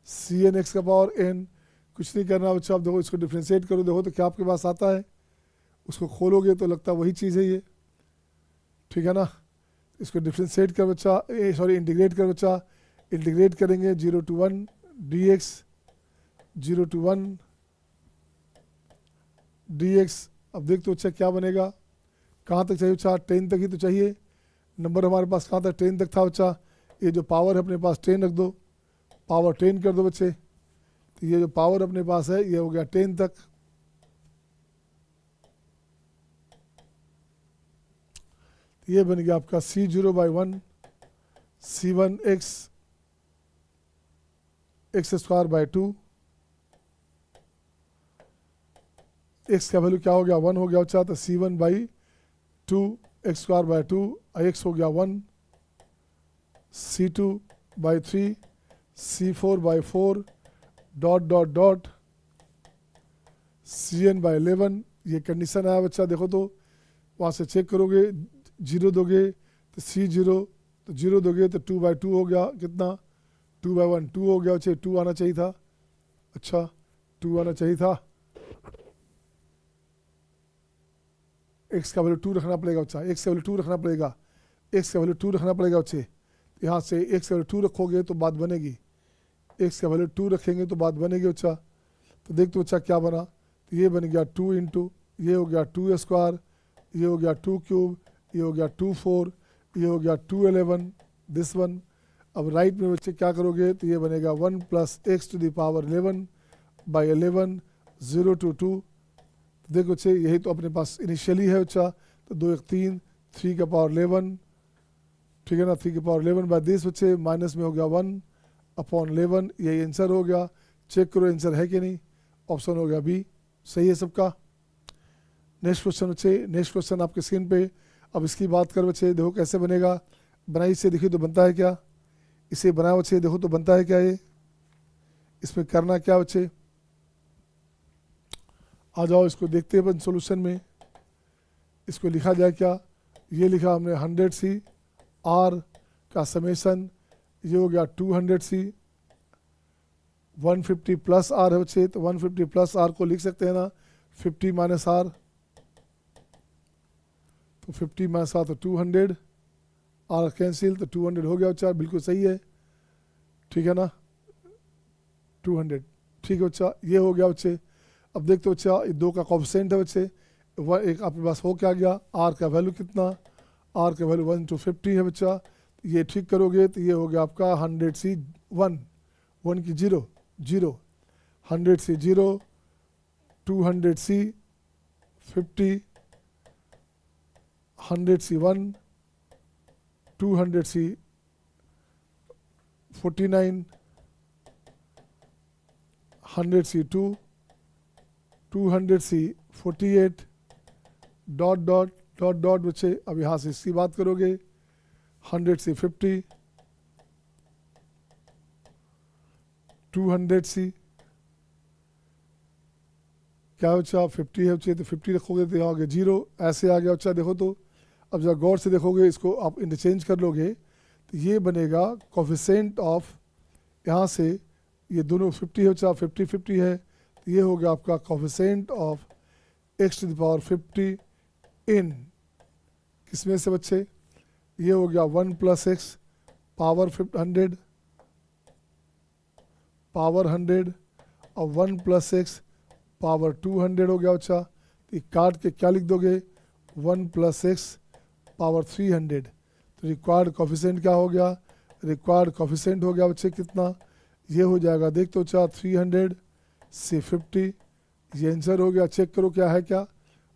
Cn(x⁴n). कुछ नहीं करना बच्चा। आप देखो इसको डिफ्रेंशिएट करो, देखो तो क्या आपके पास आता है, उसको खोलोगे तो लगता है वही चीज़ है ये, ठीक है ना। इसको डिफ्रेंशिएट कर बच्चा, इंटीग्रेट कर बच्चा। इंटीग्रेट करेंगे 0 to 1 dx 0 to 1 dx। अब देख तो अच्छा क्या बनेगा, कहाँ तक चाहिए बच्चा, 10 तक ही तो चाहिए। नंबर हमारे पास कहाँ तक, 10 तक था बच्चा। ये जो पावर है अपने पास 10 रख दो, पावर 10 कर दो बच्चे। तो ये जो पावर अपने पास है ये हो गया 10 तक। तो ये बन गया आपका C0/1 C1x x²/2। x का वैल्यू क्या हो गया, 1 हो गया बच्चा, तो C1/2 x²/2, x हो गया 1, C2/3 C4/4 ... Cn/11। ये कंडीशन आया बच्चा, देखो तो वहाँ से चेक करोगे, 0 दोगे तो C0, तो 0 दोगे तो 2/2 हो गया, कितना 2/1 2 हो गया बच्चे, 2 आना चाहिए था, अच्छा 2 आना चाहिए था। x का वैल्यू 2 रखना पड़ेगा बच्चा, x का वैल्यू 2 रखना पड़ेगा, x का वैल्यू 2 रखना पड़ेगा बच्चे। यहाँ से x का वैल्यू 2 रखोगे तो बात बनेगी, x का वैल्यू 2 रखेंगे तो बात बनेगी बच्चा। तो देख तो बच्चा क्या बना, तो ये बन गया 2 इंटू, ये हो गया 2² ये हो गया 2³, ये हो गया 2×4, ये हो गया 2×11 दिस वन। अब राइट में बच्चे क्या करोगे, तो ये बनेगा 1 + x⁴11/11 0 to 2। देखो बच्चे यही तो अपने पास इनिशियली है बच्चा, तो 2 1 3 3^11, ठीक है ना, 3^11/10 बच्चे, माइनस में हो गया 1/11, यही आंसर हो गया। चेक करो आंसर है कि नहीं, ऑप्शन हो गया बी, सही है सबका। नेक्स्ट क्वेश्चन बच्चे, नेक्स्ट क्वेश्चन आपके स्क्रीन पे। अब इसकी बात कर बच्चे, देखो कैसे बनेगा, बनाई से देखिए तो बनता है क्या, इसे बनाया बच्चे देखो तो बनता है क्या, ये इसमें करना क्या बच्चे, आ जाओ इसको देखते हैं अपन सोल्यूशन में। इसको लिखा जाए क्या, ये लिखा हमने 100C R का समेसन, ये हो गया 200C। 150 प्लस आर है बच्चे, तो 150 प्लस आर को लिख सकते हैं ना 50 माइनस आर, तो 50 माइनस आर तो 200, आर कैंसिल तो 200 हो गया बच्चा, बिल्कुल सही है, ठीक है ना 200, ठीक है बच्चा, ये हो गया बच्चे। अब देखते बच्चा ये दो का कोफिशिएंट है बच्चे, वह एक आपके पास हो क्या गया, आर का वैल्यू कितना, आर का वैल्यू 1/50 है बच्चा, ये ठीक करोगे तो ये हो गया आपका 100C 1 की 0 0, 100C 0, 200C 50, 100C 1, 200C 49, 100C 2, 200C 48, dot dot dot dot बच्चे। अब यहाँ से इसकी बात करोगे 100C 50, 200C क्या बच्चा 50 है बच्चे, तो 50 रखोगे तो यहाँ आ गया 0, ऐसे आ गया बच्चा। देखो तो अब जब गौर से देखोगे इसको आप इंटरचेंज कर लोगे तो ये बनेगा कोफिशिएंट ऑफ, यहाँ से ये दोनों 50 है बच्चा, 50 50 है, तो ये हो गया आपका कोफिशिएंट ऑफ x⁻50 इन किसमें से बच्चे, ये हो गया 1 + x पावर 100 पावर 100 और 1 + x पावर 200 हो गया बच्चा। तो काट के क्या लिख दोगे 1 + x पावर 300, तो रिक्वायर्ड कोफिशिएंट क्या हो गया, रिक्वायर्ड कोफिशिएंट हो गया बच्चे कितना, ये हो जाएगा देख तो बच्चा 300 से 50, ये आंसर हो गया। चेक करो क्या है, क्या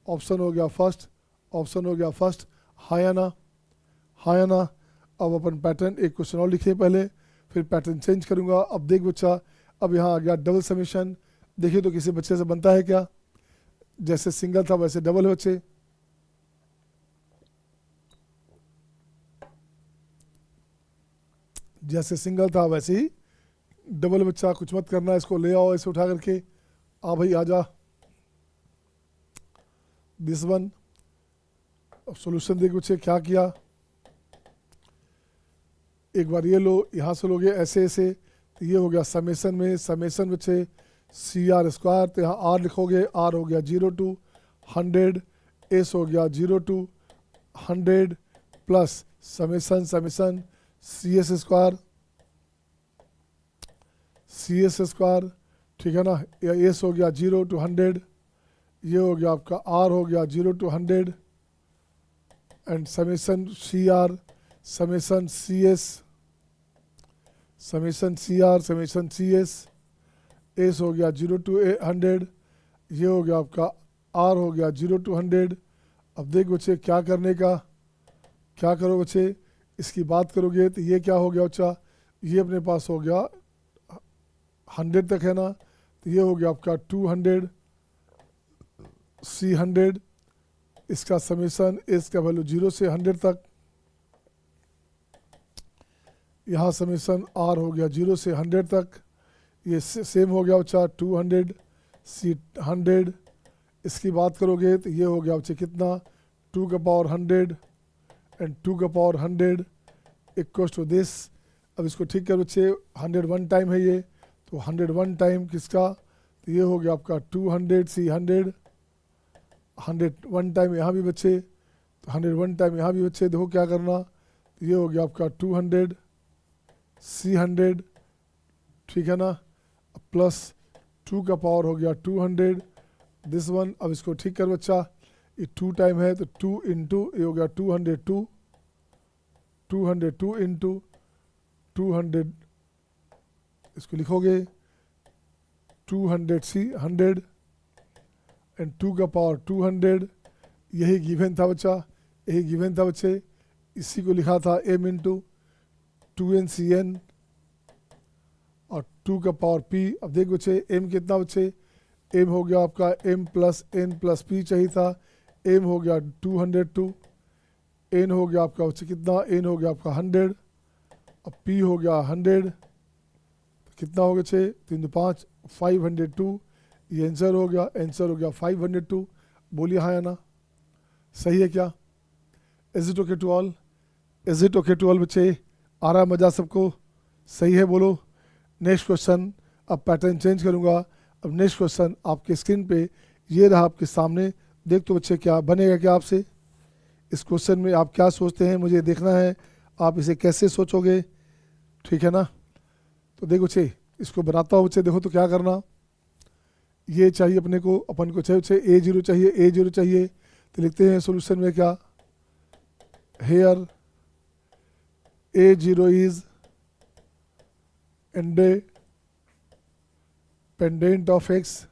ऑप्शन हो गया फर्स्ट, ऑप्शन हो गया फर्स्ट, हाँ या ना, हाँ या ना। अब अपन पैटर्न एक क्वेश्चन और लिखे पहले, फिर पैटर्न चेंज करूंगा। अब देख बच्चा, अब यहाँ आ गया डबल समेशन, देखिए तो किसी बच्चे से बनता है क्या, जैसे सिंगल था वैसे डबल है बच्चे, जैसे सिंगल था वैसे ही डबल बच्चा, कुछ मत करना, इसको ले आओ ऐसे उठा करके, आ भाई आजा, दिस वन। अब सोल्यूशन देख बच्चे क्या किया, एक बार ये लो, यहाँ से लोगे ऐसे ऐसे, तो ये हो गया समेसन में, समेसन बच्चे CR², तो यहाँ R लिखोगे, R हो गया 0 to 100, S हो गया 0 to 100 plus summation summation CS², CS², ठीक है ना, S हो गया 0 to 100, ये हो गया आपका R हो गया 0 to 100 and summation CR summation CS summation CR summation CS, S हो गया 0 to 100, ये हो गया आपका R हो गया 0 to 100। अब देख बच्चे क्या करने का, क्या करो बच्चे, इसकी बात करोगे तो ये क्या हो गया बच्चा, ये अपने पास हो गया 100 तक है ना, तो ये हो गया आपका 200 C 100, इसका समेसन इसका वैल्यू 0 से 100 तक, यहाँ समेसन R हो गया 0 से 100 तक, ये सेम हो गया बच्चा 200 C 100, इसकी बात करोगे तो ये हो गया बच्चे कितना 2 का पावर 100 एंड 2 का पावर 100 इक्वल टू दिस। अब इसको ठीक कर बच्चे, 101 टाइम है ये, तो 101 टाइम किसका, तो ये हो गया आपका 200 C 100, 101 टाइम यहाँ भी बच्चे, तो 101 टाइम यहाँ भी बच्चे, देखो क्या करना, तो ये हो गया आपका 200 C 100, ठीक है ना, प्लस 2 का पावर हो गया 200 दिस वन। अब इसको ठीक कर बच्चा, ये 2 टाइम है तो 2 इंटू ये हो गया 202 इंटू 200, इसको लिखोगे 200 C 100 एंड 2 का पावर 200, यही गिवन था बच्चा, यही गिवन था बच्चे, इसी को लिखा था m इंटू 2n और 2 का पावर p। अब देख बच्चे m कितना बच्चे, m हो गया आपका m plus n plus p चाहिए था, m हो गया 202, n हो गया आपका बच्चे कितना, n हो गया आपका 100, अब p हो गया 100, तो कितना हो गया 6 3 5 502, ये आंसर हो गया, आंसर हो गया 502। बोलिए हाँ या ना, सही है क्या, is it okay to all, is it okay to all बच्चे। आ रहा है मज़ा सबको? सही है बोलो। नेक्स्ट क्वेश्चन, अब पैटर्न चेंज करूँगा। अब नेक्स्ट क्वेश्चन आपके स्क्रीन पे ये रहा आपके सामने। देख तो बच्चे क्या बनेगा क्या आपसे? इस क्वेश्चन में आप क्या सोचते हैं मुझे देखना है, आप इसे कैसे सोचोगे, ठीक है ना? तो देखो बच्चे, इसको बनाता हूँ बच्चे। देखो तो क्या करना, ये चाहिए अपने को, अपन को चाहिए बच्चे A0 चाहिए, A0 चाहिए। तो लिखते हैं सॉल्यूशन में क्या, here A0 is independent of x,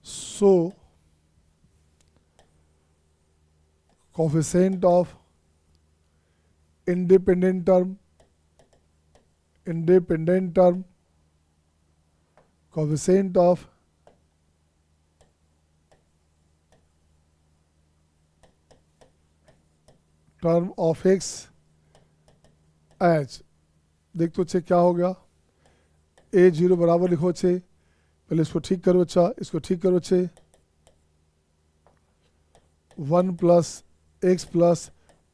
so coefficient of independent term coefficient of term of x H. देख तो अच्छे क्या हो गया, A0 बराबर लिखो अच्छे। पहले इसको ठीक करो अच्छा, इसको ठीक करो अच्छे। 1 प्लस एक्स प्लस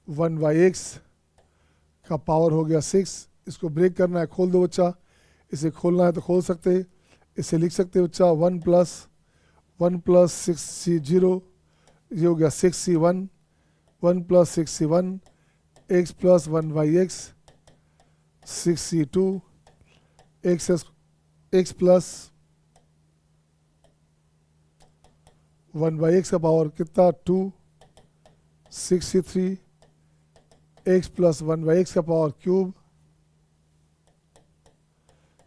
1/x का पावर हो गया 6। इसको ब्रेक करना है, खोल दो बच्चा। इसे खोलना है तो खोल सकते, इसे लिख सकते बच्चा 1 प्लस 6c0, ये हो गया 6c1, 1 plus 6c1 x plus 1/x 6c2 x plus 1/x का पावर कितना 2, 6c3 x प्लस 1/x का power cube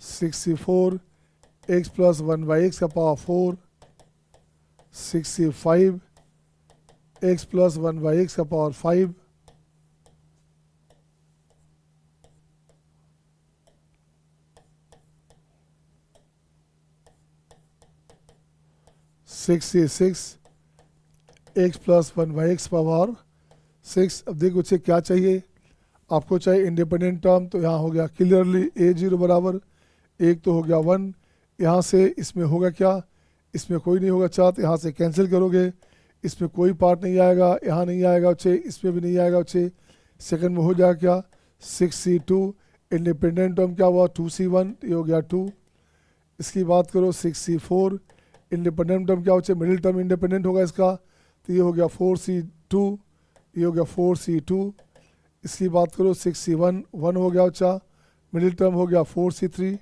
6c4 x plus 1/x का power 4, 6c5 x plus 1/x का power 5, 6c6 x plus 1/x power 6। अब देखो बच्चे क्या चाहिए आपको, चाहिए इंडिपेंडेंट टर्म। तो यहाँ हो गया क्लियरली A0 बराबर, एक तो हो गया 1, यहाँ से इसमें होगा क्या, इसमें कोई नहीं होगा अच्छा, तो यहाँ से कैंसिल करोगे, इसमें कोई पार्ट नहीं आएगा, यहाँ नहीं आएगा बच्चे, इसमें भी नहीं आएगा बच्चे। सेकंड में हो जाएगा क्या 6c2, इंडिपेंडेंट टर्म क्या हुआ 2c1, ये हो गया 2। इसकी बात करो 6c4, इंडिपेंडेंट टर्म क्या बच्चे, मिडिल टर्म इंडिपेंडेंट होगा इसका, तो ये हो गया 4c2, ये हो गया 4c2। इसकी बात करो 6c1 1 हो गया बच्चा, मिडिल टर्म हो गया 6c3,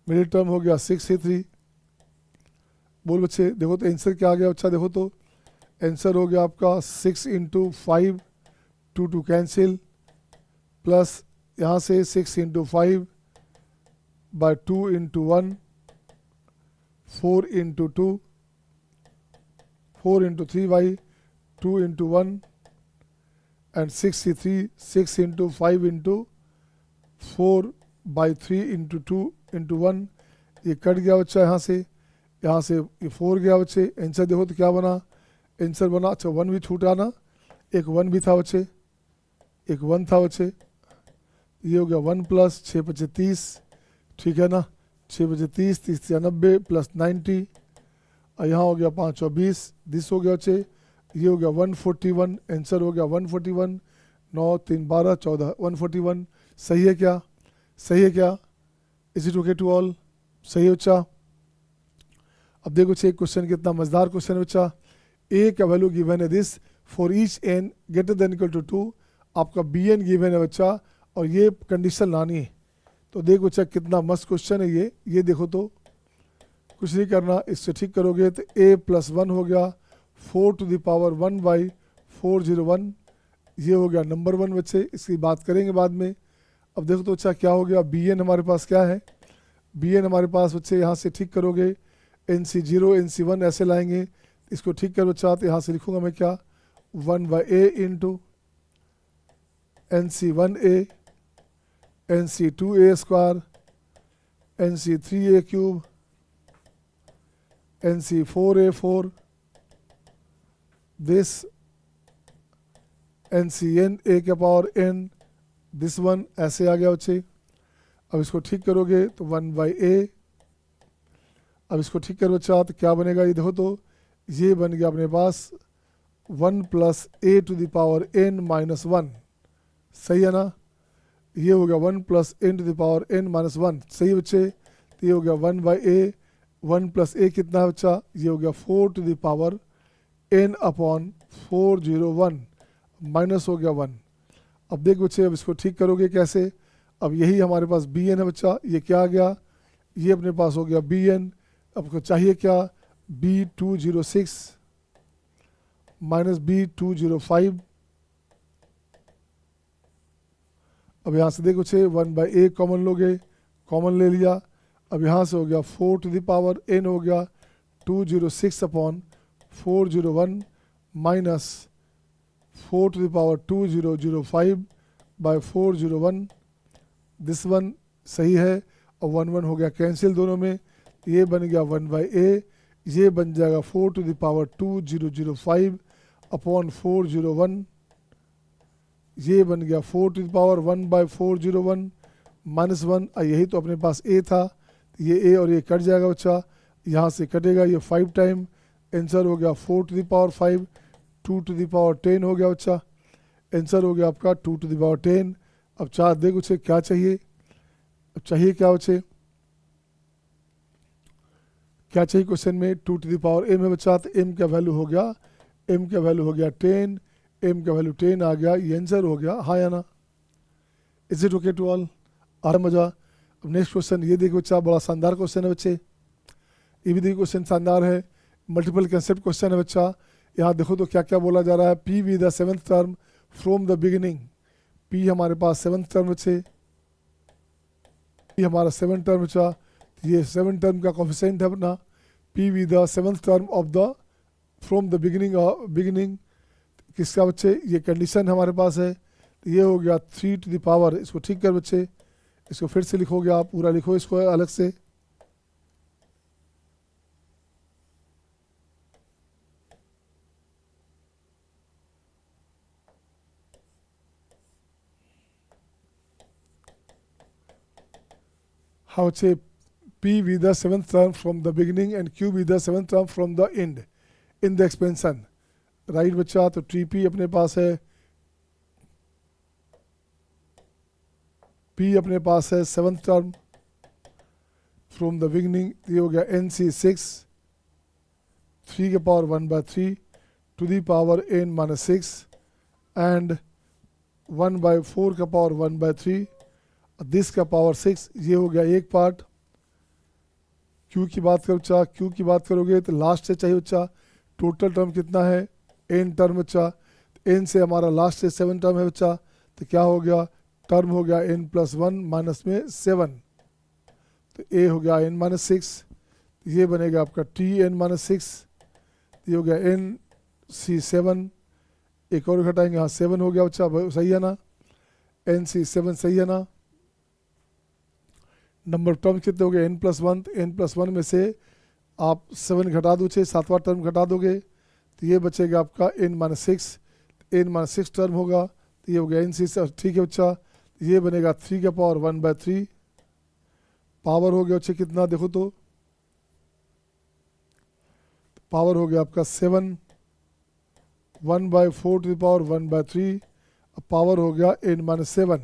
मिडिल टर्म हो गया 6c3। बोल बच्चे, देखो तो आंसर क्या आ गया बच्चा, देखो तो आंसर हो गया आपका 6 × 5, 2 कैंसिल, प्लस यहाँ से 6 × 5 by 2 × 1, 4 × 2, 4 × 3 by 2 × 1 and 6c3, 6 × 5 × 4 by 3 × 2 × 1। ये कट गया बच्चा, यहाँ से ये 4 गया बच्चे। आंसर देखो तो क्या बना, आंसर बना अच्छा 1 भी छूटा ना, एक 1 भी था बच्चे, एक 1 था बच्चे। ये हो गया 1 प्लस 6 × 30, ठीक है ना, 6 × 30, 30 × 90 प्लस 90, और यहाँ हो गया 5 और 20, दिस हो गया बच्चे। ये हो गया 141, आंसर हो गया 141, 9 3 12 14 141। सही है क्या, सही है क्या? Is it okay to all? सही है बच्चा। अब देखो बच्चे, एक क्वेश्चन कितना मजेदार क्वेश्चन है बच्चा। ए का वैल्यू गिवन है this for each n greater than equal to 2, आपका बी एन गिवन है बच्चा, और ये कंडीशन लानी है। तो देखो बच्चा कितना मस्त क्वेश्चन है ये देखो तो, कुछ नहीं करना, इससे ठीक करोगे तो a + 1 हो गया 4 to the power 1/401, ये हो गया नंबर 1 बच्चे। इसकी बात करेंगे बाद में। अब देखो तो अच्छा क्या हो गया, बी एन हमारे पास क्या है, बी एन हमारे पास बच्चे यहाँ से ठीक करोगे NC0 NC1 ऐसे लाएंगे, इसको ठीक कर बच्चा, तो यहाँ से लिखूंगा मैं क्या 1/a × NC1a NC2a² NC3a³ NC4a4 this NCN a के पावर n दिस 1 ऐसे आ गया बच्चे। अब इसको ठीक करोगे तो 1/a, अब इसको ठीक करो बच्चा तो क्या बनेगा, ये देखो तो ये बन गया अपने पास 1 + a to the power n - 1 सही है ना। ये हो गया 1 plus n to the power n minus 1, सही बच्चे। तो ये हो गया 1 बाई ए, 1 प्लस ए कितना है बच्चा, ये हो गया 4 to the power n upon 401 minus हो गया 1। अब देख बच्चे, अब इसको ठीक करोगे कैसे। अब यही हमारे पास बी एन है बच्चा, ये क्या आ गया, ये अपने पास हो गया बी एन। आपको चाहिए क्या, B206 माइनस B205। अब यहाँ से देखो 1 बाई ए कॉमन लोगे, कॉमन ले लिया। अब यहाँ से हो गया 4 टू द पावर n हो गया 206 upon 401 minus 4 to the power 2005 by 401। This one सही है, और 1 1 हो गया कैंसिल दोनों में। ये बन गया 1 बाई ए, ये बन जाएगा 4 टू द पावर 2005 अपॉन 401। ये बन गया 4 to the power 1 by 401 minus 1। यही तो अपने पास ए था, ये ए और ये कट जाएगा बच्चा, यहाँ से कटेगा ये 5 टाइम। आंसर हो गया 4 to the power 5, 2 to the power 10 हो गया बच्चा। आंसर हो गया आपका 2 टू द पावर 10। अब चार देखो बच्चे क्या चाहिए, अब चाहिए क्या बच्चे, क्या चाहिए क्वेश्चन में, 2 टू द पावर m है बच्चा। तो m का वैल्यू हो गया, m का वैल्यू हो गया 10, m का वैल्यू 10 आ गया, ये आंसर हो गया, हाँ या ना। Is it okay to all, आ रहा मजा। अब नेक्स्ट क्वेश्चन ये देखो बच्चा, बड़ा शानदार क्वेश्चन है बच्चे, ये भी देखिए क्वेश्चन शानदार है, मल्टीपल कंसेप्ट क्वेश्चन है बच्चा। यहाँ देखो तो क्या क्या बोला जा रहा है, p with the 7th term from the beginning. p हमारे पास 7th टर्म बच्चे, p हमारा 7th टर्म बच्चा, ये 7 टर्म का कोफिशिएंट है अपना, p with the 7th term of the from the beginning किसका बच्चे, ये कंडीशन हमारे पास है। तो ये हो गया 3 टू द पावर, इसको ठीक कर बच्चे, इसको फिर से लिखोगे आप, पूरा लिखो इसको अलग से। हाँ बच्चे, p with the 7th term from the beginning and q with the 7th term from the end in the expansion, right बच्चा। तो tp अपने पास है, p अपने पास है 7th term from the beginning, ये हो गया nc6 3 के power 1 by 3 to the power n minus 6 and 1 by 4 का पावर 1 बाई 3 दिस का पावर 6। ये हो गया एक पार्ट। क्यू की बात करो बच्चा, क्यू की बात करोगे तो लास्ट से चाहिए बच्चा, टोटल टर्म कितना है, n टर्म बच्चा। n से हमारा लास्ट से 7 टर्म है बच्चा, तो क्या हो गया, टर्म हो गया n प्लस 1 माइनस में 7, तो a हो गया n माइनस 6, ये बनेगा आपका tn माइनस 6, ये हो गया nc7, एक और घटाएंगे, यहाँ 7 हो गया बच्चा, सही है ना, nc7 सही है ना। नंबर टर्म कितने हो गए, n प्लस 1, n प्लस 1 में से आप 7 घटा दो, 7वां टर्म घटा दोगे तो ये बचेगा आपका n minus 6, n minus 6 term होगा, तो ये हो गया nc, ठीक है बच्चा। ये बनेगा 3 का पावर 1 बाई 3, पावर हो गया बच्चे कितना देखो तो, पावर हो गया आपका 7, 1 by 4 to the power 1 by 3, अब पावर हो गया n माइनस 7,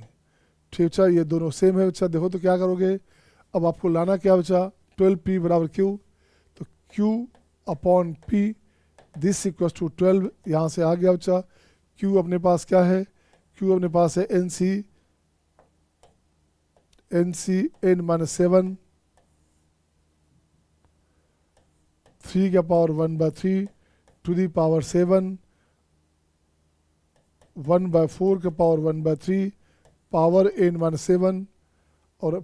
ठीक बच्चा। ये दोनों सेम है बच्चा, देखो तो क्या करोगे, अब आपको लाना क्या बच्चा, 12p बराबर q, तो q upon p this equal to 12, यहाँ से आ गया बच्चा। q अपने पास क्या है, q अपने पास है nc n माइनस 7 3 का power 1 by 3 to the power 7 1 by 4 का power 1 by 3 power n minus 7, और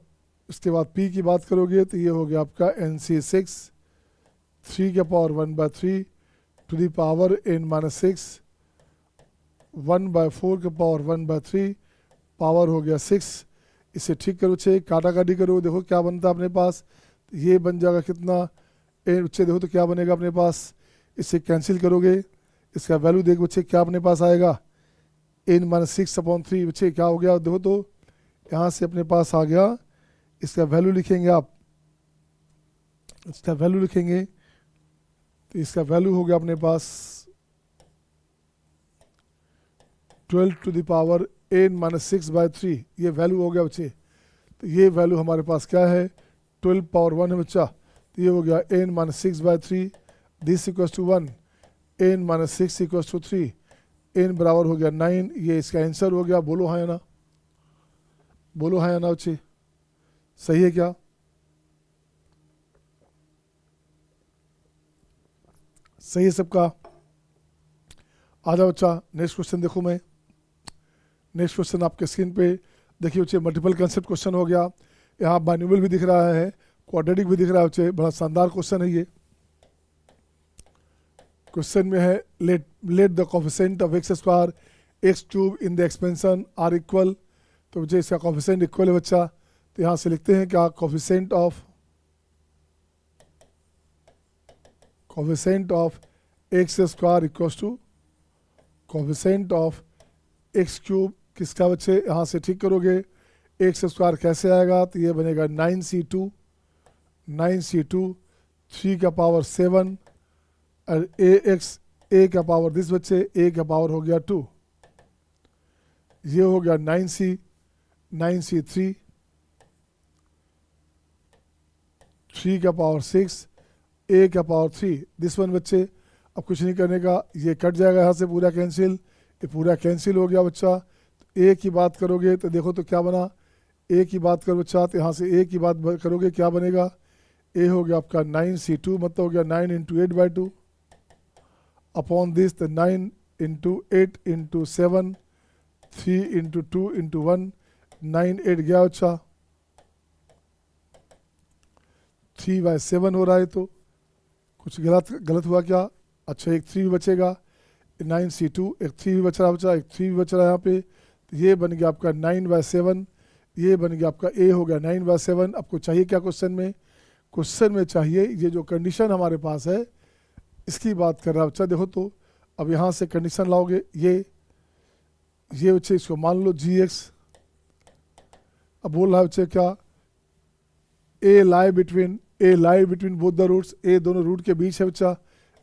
इसके बाद p की बात करोगे तो ये हो गया आपका nc6 3 का power 1 by 3 to the power n minus 6 1 by 4 का पावर 1 बाई 3 पावर हो गया 6। इसे ठीक करो बच्चे, काटा काटी करो, देखो क्या बनता है अपने पास, ये बन जाएगा कितना, बच्चे देखो तो क्या बनेगा अपने पास, इसे कैंसिल करोगे, इसका वैल्यू देखो बच्चे क्या अपने पास आएगा, n माइनस 6 अपॉन 3, बच्चे क्या हो गया देखो तो, यहाँ से अपने पास आ गया, इसका वैल्यू लिखेंगे आप, इसका वैल्यू लिखेंगे तो इसका वैल्यू हो गया अपने पास 12 to the power n minus 6/3, ये वैल्यू हो गया बच्चे। तो ये वैल्यू हमारे पास क्या है, 12 पावर 1 है बच्चा। तो ये हो गया n minus 6/3, this equals to 1, n minus 6 equals to 3, n बराबर हो गया 9। ये इसका आंसर हो गया। बोलो हाँ या ना, बोलो हाँ या ना बच्चे, सही है क्या? सही है सबका? आ जाओ बच्चा, नेक्स्ट क्वेश्चन देखो। मैं नेक्स्ट क्वेश्चन आपके स्क्रीन पे देखिए बच्चे, मल्टीपल कंसेप्ट क्वेश्चन हो गया। यहाँ बाइनोमियल भी दिख रहा है, क्वाड्रेटिक भी दिख रहा है बच्चे। बड़ा शानदार क्वेश्चन है ये। क्वेश्चन में है let the coefficient of x square x cube in the expansion are equal. तो बच्चे इसका कोफिशिएंट इक्वल है बच्चा। तो यहाँ से लिखते हैं क्या, coefficient of x square equals to coefficient of x cube. किसका बच्चे, यहाँ से ठीक करोगे, एक्स स्क्वायर कैसे आएगा, तो ये बनेगा 9c2 3 का पावर 7 और a का पावर दिस बच्चे, a का पावर हो गया 2, ये हो गया 9c3 3 का पावर 6, a का पावर 3 दिस वन बच्चे। अब कुछ नहीं करने का, ये कट जाएगा यहाँ से पूरा कैंसिल, ये पूरा कैंसिल हो गया बच्चा। ए की बात करोगे तो देखो तो क्या बना, ए की बात करो बच्चा, तो यहाँ से ए की बात करोगे क्या बनेगा, ए हो गया आपका 9c2, मतलब हो गया 9 × 8/2 अपॉन दिस, तो 9 × 8 × 7 3 × 2 × 1 9 8 गया बच्चा, 3/7 हो रहा है। तो कुछ गलत हुआ क्या? अच्छा, एक 3 भी बचेगा, 9c2 एक 3 भी बच रहा बच्चा, एक 3 भी बच रहा है यहाँ पे। तो ये बन गया आपका 9/7, ये बन गया आपका ए हो गया 9/7। आपको चाहिए क्या क्वेश्चन में? क्वेश्चन में चाहिए ये जो कंडीशन हमारे पास है इसकी बात कर रहा है बच्चा। देखो तो अब यहाँ से कंडीशन लाओगे, ये बच्चे इसको मान लो gx। अब बोल रहा है बच्चे क्या, a lie between both the roots, a दोनों रूट के बीच है बच्चा।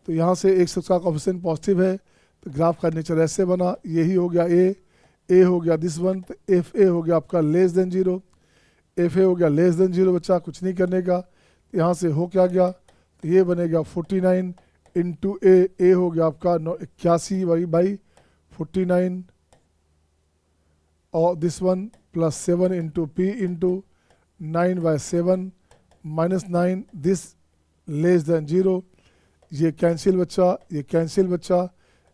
तो यहाँ से एक का कोफिशिएंट पॉजिटिव है, तो ग्राफ का नेचर ऐसे बना, यही हो गया ए हो गया दिस वन, तो एफ ए हो गया आपका लेस देन 0, एफ ए हो गया लेस देन 0 बच्चा। कुछ नहीं करने का, यहाँ से हो क्या गया, तो ये बनेगा 49 × ए हो गया आपका 81/49 और this one plus 7 × p × 9/7 minus 9 this less than 0, ये कैंसिल बच्चा, ये कैंसिल बच्चा,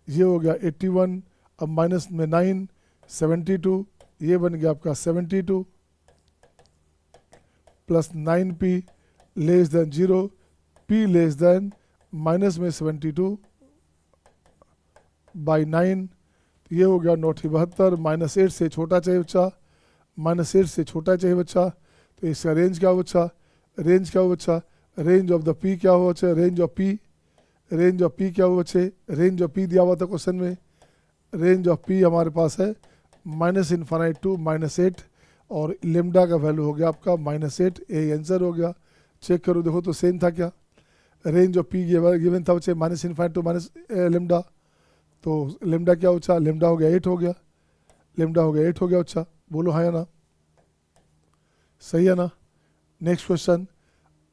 ये हो गया 81, अब माइनस में 9 72, ये बन गया आपका 72 plus 9p less than 0, p less than minus में 72/9, ये हो गया 972, -8 से छोटा चाहिए बच्चा, -8 से छोटा चाहिए बच्चा। तो इसका रेंज क्या हो बच्चा, रेंज क्या हो बच्चा, रेंज ऑफ द पी क्या हो बच्चा, रेंज ऑफ पी क्या हो बच्चे, रेंज ऑफ पी दिया हुआ था क्वेश्चन में। रेंज ऑफ पी हमारे पास है -∞ टू -8 और लेमडा का वैल्यू हो गया आपका -8, यही आंसर हो गया। चेक करो देखो तो सेम था क्या, रेंज ऑफ पी गिवन था बच्चे -∞ टू लेमडा, तो लेमडा क्या हो बच्चा, लेमडा हो गया 8 हो गया, लेमडा हो गया 8 हो गया बच्चा। बोलो हाँ या ना, सही है ना? नेक्स्ट क्वेश्चन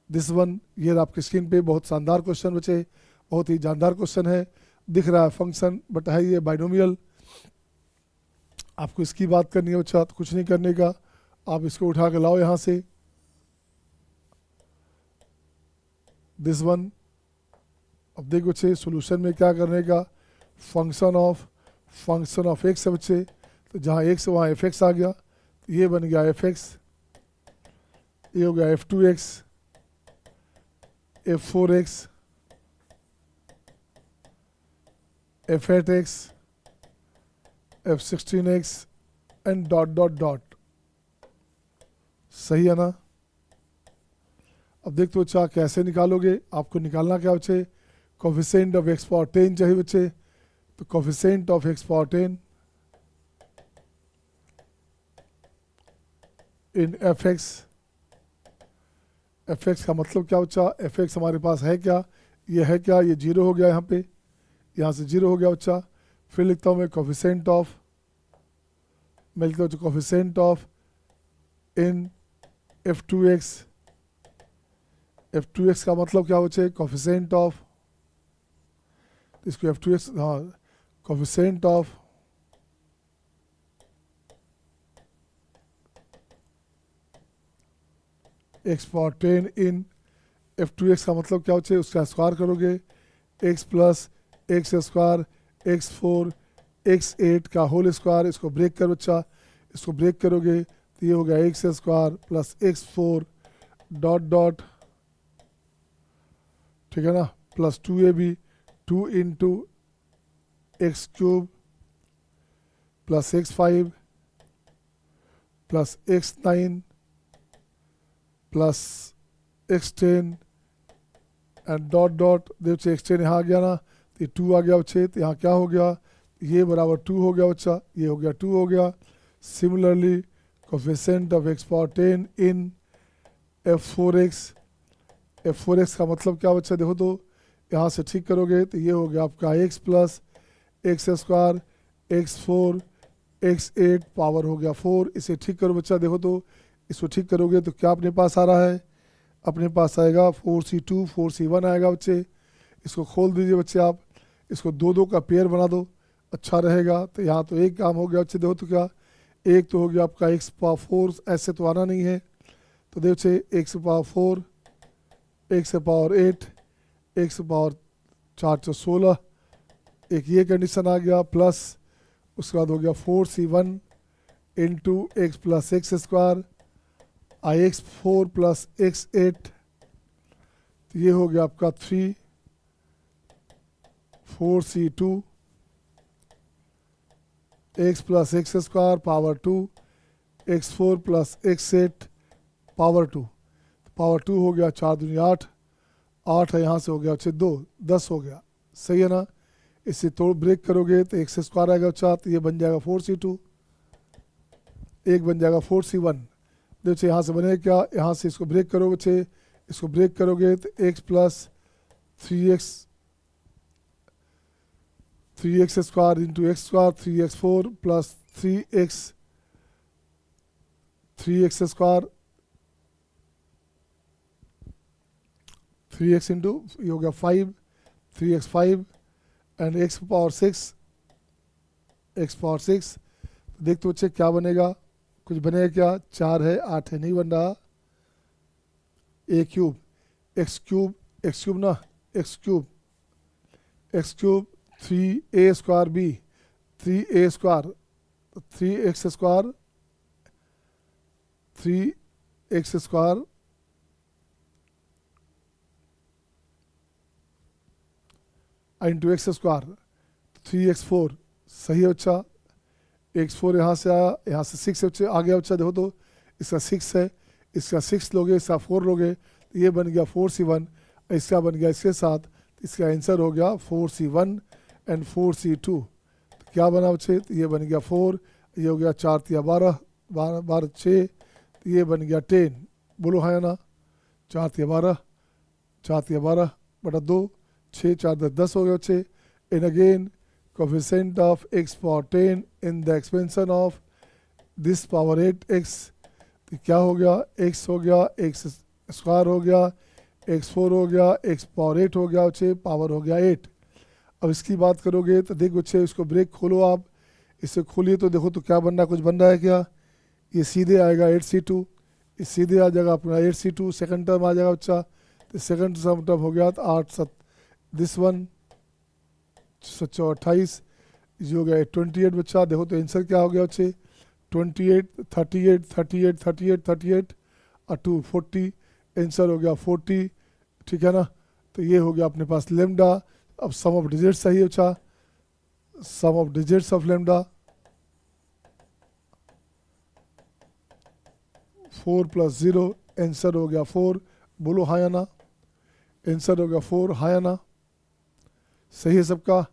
दिस वन, ये आपकी स्क्रीन पे बहुत शानदार क्वेश्चन बच्चे, बहुत ही जानदार क्वेश्चन है। दिख रहा है फंक्शन बट है ये बाइनोमियल। आपको इसकी बात करनी है बच्चा, तो कुछ नहीं करने का, आप इसको उठा के लाओ यहाँ से, दिस वन। अब देखो बच्चे सोल्यूशन में क्या करने का, फंक्शन ऑफ एक्स है बच्चे, तो जहाँ एक्स वहाँ एफ एक्स आ गया, तो ये बन गया एफ एक्स, ये हो गया f2x, f4x, f8x, f16x and dot. सही है ना? अब देख तो बच्चा कैसे निकालोगे, आपको निकालना क्या बच्चे, कोफिशिएंट ऑफ x पावर 10 चाहिए बच्चे। तो coefficient of x power 10 in F x का मतलब क्या बच्चा, एफ एक्स हमारे पास है क्या, ये है क्या, ये 0 हो गया यहाँ पे, यहाँ से 0 हो गया बच्चा। फिर लिखता हूँ मैं कोफिशिएंट ऑफ मैं लिखता हूँ कोफिशिएंट ऑफ इन f2x का मतलब क्या होचे कोफिशिएंट ऑफ, इसको f2x, हाँ, coefficient of x power 10 in f2x का मतलब क्या होचे, उसका स्क्वायर करोगे x plus x square x4 x8 का होल स्क्वायर, इसको ब्रेक करो बच्चा, इसको ब्रेक करोगे तो ये हो गया x square plus x4 dot dot, ठीक है ना, plus 2ab 2 into x cube plus x5 plus x9 plus x10 and dot dot, देखो x10 यहाँ आ गया ना, तो 2 आ गया बच्चे, तो यहाँ क्या हो गया, ये बराबर 2 हो गया बच्चा, ये हो गया 2 हो गया। Similarly coefficient of x power 10 in f4x का मतलब क्या बच्चा, देखो तो यहाँ से ठीक करोगे तो ये हो गया आपका x plus x square x4 x8 power हो गया 4, इसे ठीक करो बच्चा, देखो तो इसको ठीक करोगे तो क्या अपने पास आ रहा है, अपने पास आएगा 4c2 4c1 आएगा बच्चे। इसको खोल दीजिए बच्चे, आप इसको दो दो का पेयर बना दो, अच्छा रहेगा। तो यहाँ तो एक काम हो गया बच्चे, देखो तो क्या, एक तो हो गया आपका x पावर 4, ऐसे तो आना नहीं है, तो देखो बच्चे x power 4 x power 8 x power 4 तो 16, एक ये कंडीशन आ गया, प्लस उसके बाद हो गया 4c1 into x plus x square आई x4 प्लस x8, तो ये हो गया आपका 3 4c2 x plus x square power 2 x4 plus x8 power 2, power 2 हो गया 4 दूनी 8, 8 है यहाँ से हो गया अच्छे 2 10 हो गया, सही है ना। इसे तोड़ ब्रेक करोगे तो एक्स स्क्वायर आएगा बच्चा, तो ये बन जाएगा 4c2, एक बन जाएगा 4c1। देखो यहाँ से बनेगा क्या, यहाँ से इसको ब्रेक करो बच्चे, इसको ब्रेक करोगे तो x plus 3x square into x square 3x4 plus 3x square 3x into ये हो गया 5 3x5 एंड x पावर 6 देख तो बच्चे क्या बनेगा, कुछ बनेगा क्या, 4 है 8 है, नहीं बन रहा, a क्यूब x क्यूब ना x cube 3a square b 3a square 3x square 3x square into x square 3x4, सही है बच्चा, x4 यहाँ से आया, यहाँ से 6 बच्चे आ गया बच्चा, देखो तो इसका 6 है, इसका 6 लोगे, इसका 4 लोगे, तो ये बन गया 4c1, इसका बन गया इसके साथ, इसका आंसर हो गया 4c1 एंड 4c2, तो क्या बना बच्चे, तो ये बन गया 4, ये हो गया 4 तिया 12 12 6, तो ये बन गया 10, बोलो हाँ या ना, 4 तिया 12 बटा 2 6 4 10 हो गया बच्चे। And again coefficient of x power 10 in the expansion of this power 8x, तो क्या हो गया, x हो गया x स्क्वायर हो गया x4 हो गया x पावर 8 हो गया बच्चे, पावर हो गया 8। अब इसकी बात करोगे तो देख बच्चे, इसको ब्रेक खोलो आप, इसे खोलिए तो देखो तो क्या बन रहा है, कुछ बन रहा है क्या, ये सीधे आएगा 8c2, ये सीधे आ जाएगा अपना 8c2, सेकंड टर्म आ जाएगा बच्चा, तो सेकंड टर्म हो गया तो 8 7 दिस वन 28, ये हो गया 28 बच्चा, देखो तो आंसर क्या हो गया बच्चे 28 38 38 38 38 और 2 40, आंसर हो गया 40, ठीक है ना। तो ये हो गया अपने पास लेमडा। अब सम ऑफ डिजिट्स सही है बच्चा, sum of digits of lambda 4 plus 0, answer हो गया 4, बोलो हाँ या ना, आंसर हो गया 4, हाँ या ना, सही है सबका,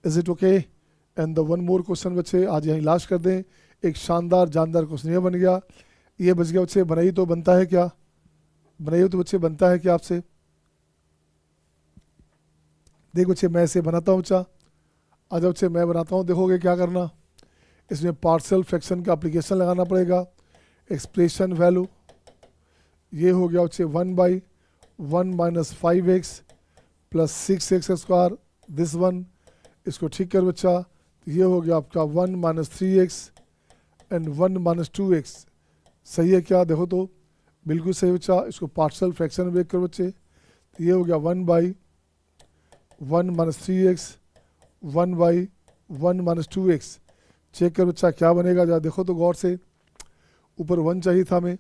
is it okay. And the one more question बच्चे आज यहीं लास्ट कर दें, एक शानदार जानदार क्वेश्चन ये बन गया, ये बच गया बच्चे, बनाइए तो बनता है क्या, बनाइए तो बच्चे बनता है क्या आपसे, देख बच्चे मैं इसे बनाता हूँ बच्चा, आज बच्चे मैं बनाता हूँ, देखोगे क्या करना, इसमें पार्शियल फ्रैक्शन का एप्लीकेशन लगाना पड़ेगा। एक्सप्रेशन वैल्यू ये हो गया बच्चे 1/1 minus 5x plus 6x square, this one, इसको ठीक कर बच्चा, तो ये हो गया आपका 1 minus 3x and 1 minus 2x। सही है क्या? देखो तो बिल्कुल सही बच्चा। इसको पार्शियल फ्रैक्शन में ब्रेक करो बच्चे, तो ये हो गया 1/1 minus 3x 1/1 minus 2x। Check कर बच्चा क्या बनेगा, जरा देखो तो गौर से। ऊपर 1 चाहिए था हमें,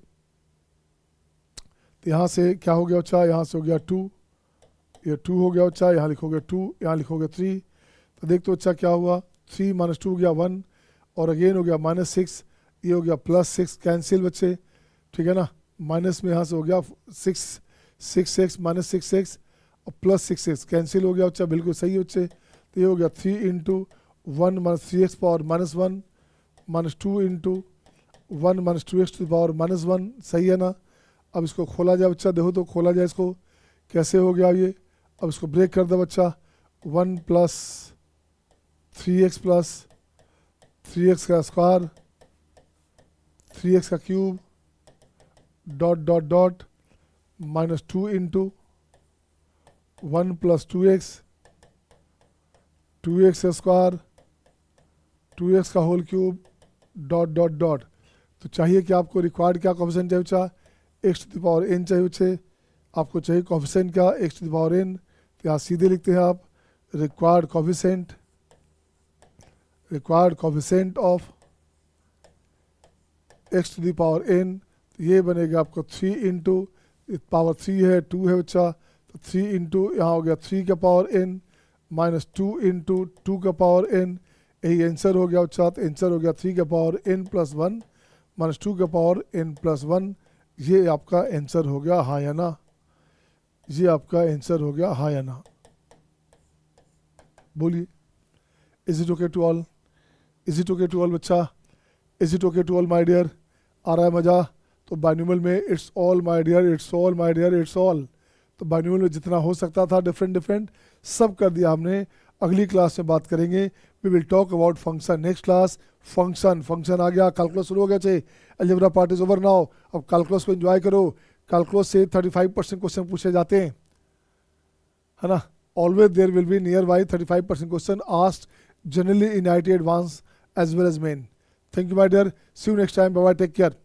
तो यहाँ से क्या हो गया बच्चा, यहाँ से हो गया 2, ये 2 हो गया बच्चा, यहाँ लिखोगे 2, यहाँ लिखोगे 3, तो देख तो बच्चा क्या हुआ, 3 माइनस 2 हो गया 1, और अगेन हो गया माइनस 6, ये हो गया प्लस 6, कैंसिल बच्चे, ठीक है ना। माइनस में यहाँ से हो गया 6x माइनस 6x और प्लस 6x कैंसिल हो गया बच्चा, बिल्कुल सही है बच्चे। तो ये हो गया 3 into 1 minus 3x power minus 1 minus 2 into 1 minus 2x to power minus 1, सही है ना। अब इसको खोला जाए बच्चा, देखो तो खोला जाए इसको, कैसे हो गया ये। अब इसको ब्रेक कर दो बच्चा, 1 प्लस 3x प्लस 3x का स्क्वायर 3x का cube dot dot dot minus 2 into 1 plus 2x 2x का स्क्वायर 2x का whole cube dot dot dot. तो चाहिए कि आपको रिक्वायर्ड क्या कोफिशिएंट चाहिए बच्चा, x to the power n चाहिए बच्चे। आपको चाहिए कोफिशिएंट क्या, x to the power n, तो यहाँ सीधे लिखते हैं आप required coefficient of x to the power n, तो ये बनेगा आपको 3 इंटू पावर 3 है 2 है बच्चा, तो 3 इंटू यहाँ हो गया 3 का पावर n माइनस 2 इंटू 2 का पावर n, यही आंसर हो गया बच्चा। तो आंसर हो गया 3 का पावर n प्लस 1 माइनस 2 का पावर n प्लस 1, ये आपका आंसर हो गया, हाँ या ना। ये आपका आंसर हो गया, हाँ या ना, बोलिए। Is it okay to all, is it okay to all बच्चा, is it okay to all my dear. आ रहा है मज़ा? तो बाइनोमियल में it's all my dear, it's all my dear, it's all, तो बाइनोमियल में जितना हो सकता था डिफरेंट सब कर दिया हमने। अगली क्लास में बात करेंगे, we will talk about function, next class function आ गया। कैलकुलस शुरू हो गया चे, algebra part is over now. अब कैलकुलस को एंजॉय करो, कैलकुलस से 35% क्वेश्चन पूछे जाते हैं, है ना। Always there will be nearby 35% question asked generally in IIT advance as well as Main. Thank you my dear, see you next time, bye bye, take care.